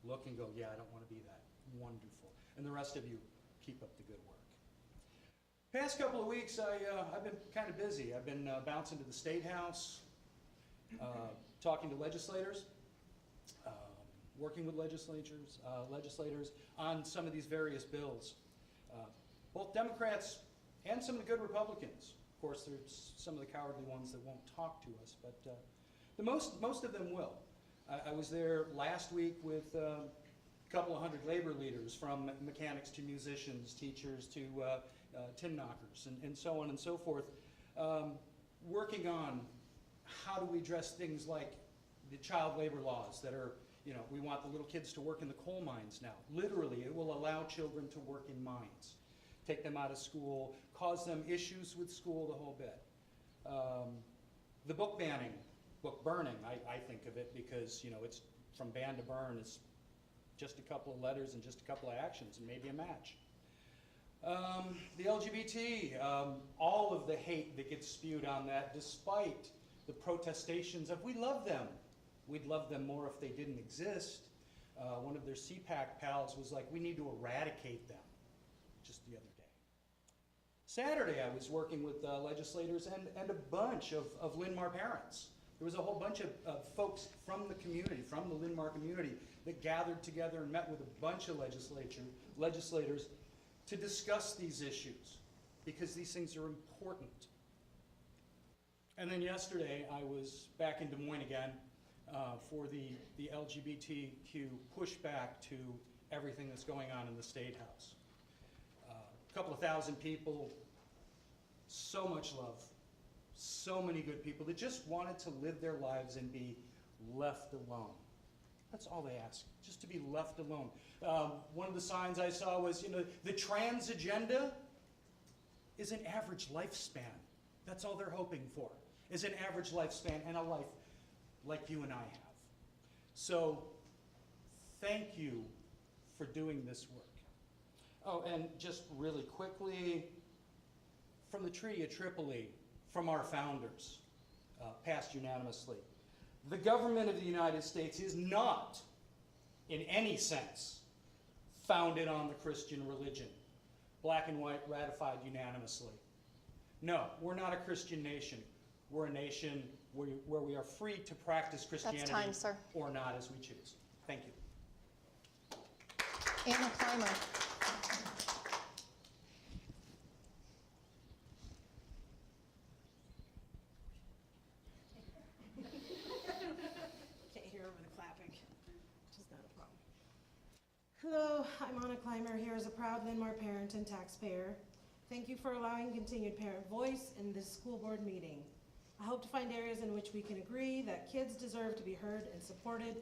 look and go, yeah, I don't want to be that. Wonderful. And the rest of you, keep up the good work. Past couple of weeks, I've been kind of busy. I've been bouncing to the State House, talking to legislators, working with legislators on some of these various bills. Both Democrats and some of the good Republicans. Of course, there's some of the cowardly ones that won't talk to us, but most of them will. I was there last week with a couple of hundred labor leaders, from mechanics to musicians, teachers to tin knockers, and so on and so forth, working on how do we address things like the child labor laws that are, you know, we want the little kids to work in the coal mines now. Literally, it will allow children to work in mines, take them out of school, cause them issues with school, the whole bit. The book banning, book burning, I think of it, because, you know, it's from ban to burn. It's just a couple of letters and just a couple of actions and maybe a match. The LGBT, all of the hate that gets spewed on that, despite the protestations of, we love them. We'd love them more if they didn't exist. One of their CPAC pals was like, we need to eradicate them, just the other day. Saturday, I was working with legislators and a bunch of Linn-Mar parents. There was a whole bunch of folks from the community, from the Linn-Mar community, that gathered together and met with a bunch of legislators to discuss these issues, because these things are important. And then yesterday, I was back in Des Moines again for the LGBTQ pushback to everything that's going on in the State House. A couple of thousand people, so much love, so many good people that just wanted to live their lives and be left alone. That's all they ask, just to be left alone. One of the signs I saw was, you know, the trans agenda is an average lifespan. That's all they're hoping for, is an average lifespan and a life like you and I have. So thank you for doing this work. Oh, and just really quickly, from the Treaty of Tripoli, from our founders, passed unanimously. The government of the United States is not, in any sense, founded on the Christian religion. Black and white, ratified unanimously. No, we're not a Christian nation. We're a nation where we are free to practice Christianity. That's time, sir. Or not, as we choose. Thank you. Anna Clymer. Can't hear over the clapping, which is not a problem. Hello, I'm Anna Clymer, here as a proud Linn-Mar parent and taxpayer. Thank you for allowing continued parent voice in this school board meeting. I hope to find areas in which we can agree that kids deserve to be heard and supported.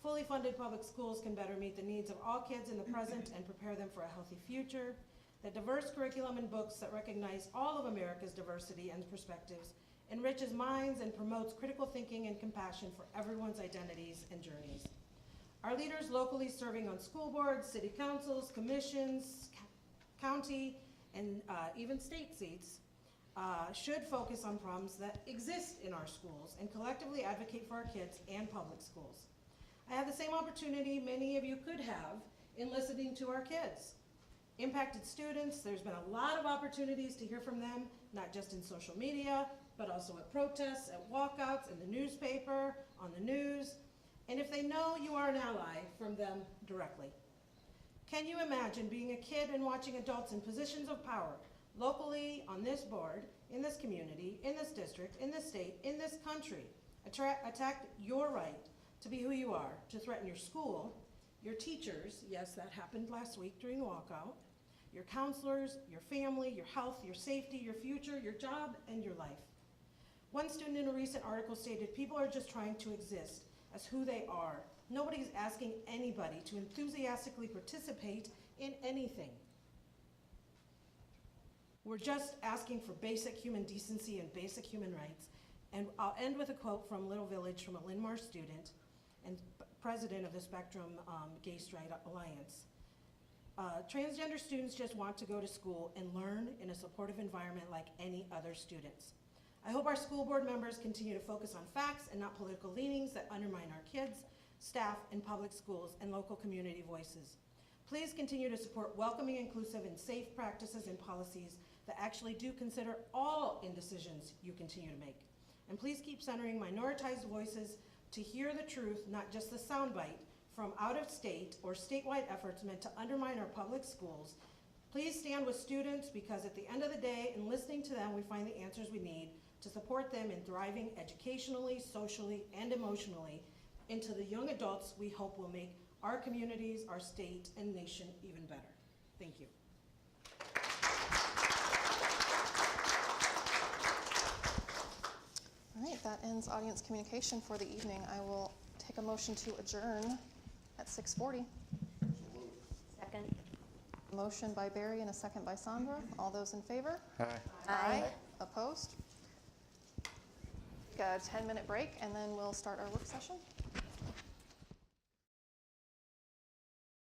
Fully funded public schools can better meet the needs of all kids in the present and prepare them for a healthy future. That diverse curriculum and books that recognize all of America's diversity and perspectives enriches minds and promotes critical thinking and compassion for everyone's identities and journeys. Our leaders locally serving on school boards, city councils, commissions, county, and even state seats should focus on problems that exist in our schools and collectively advocate for our kids and public schools. I had the same opportunity many of you could have in listening to our kids. Impacted students, there's been a lot of opportunities to hear from them, not just in social media, but also at protests, at walkouts, in the newspaper, on the news, and if they know you are an ally, from them directly. Can you imagine being a kid and watching adults in positions of power, locally, on this board, in this community, in this district, in this state, in this country, attack your right to be who you are, to threaten your school, your teachers, yes, that happened last week during the walkout, your counselors, your family, your health, your safety, your future, your job, and your life. One student in a recent article stated, people are just trying to exist as who they are. Nobody's asking anybody to enthusiastically participate in anything. We're just asking for basic human decency and basic human rights. And I'll end with a quote from Little Village from a Linn-Mar student and president of the Spectrum Gay Straight Alliance. Transgender students just want to go to school and learn in a supportive environment like any other students. I hope our school board members continue to focus on facts and not political leanings that undermine our kids, staff, and public schools and local community voices. Please continue to support welcoming, inclusive, and safe practices and policies that actually do consider all in decisions you continue to make. And please keep centering minoritized voices to hear the truth, not just the soundbite from out-of-state or statewide efforts meant to undermine our public schools. Please stand with students, because at the end of the day, in listening to them, we find the answers we need to support them in thriving educationally, socially, and emotionally into the young adults we hope will make our communities, our state, and nation even better. Thank you. All right, that ends audience communication for the evening. I will take a motion to adjourn at 6:40. Second. A motion by Barry and a second by Sandra. All those in favor? Aye. Aye. Opposed? Take a 10-minute break, and then we'll start our work session.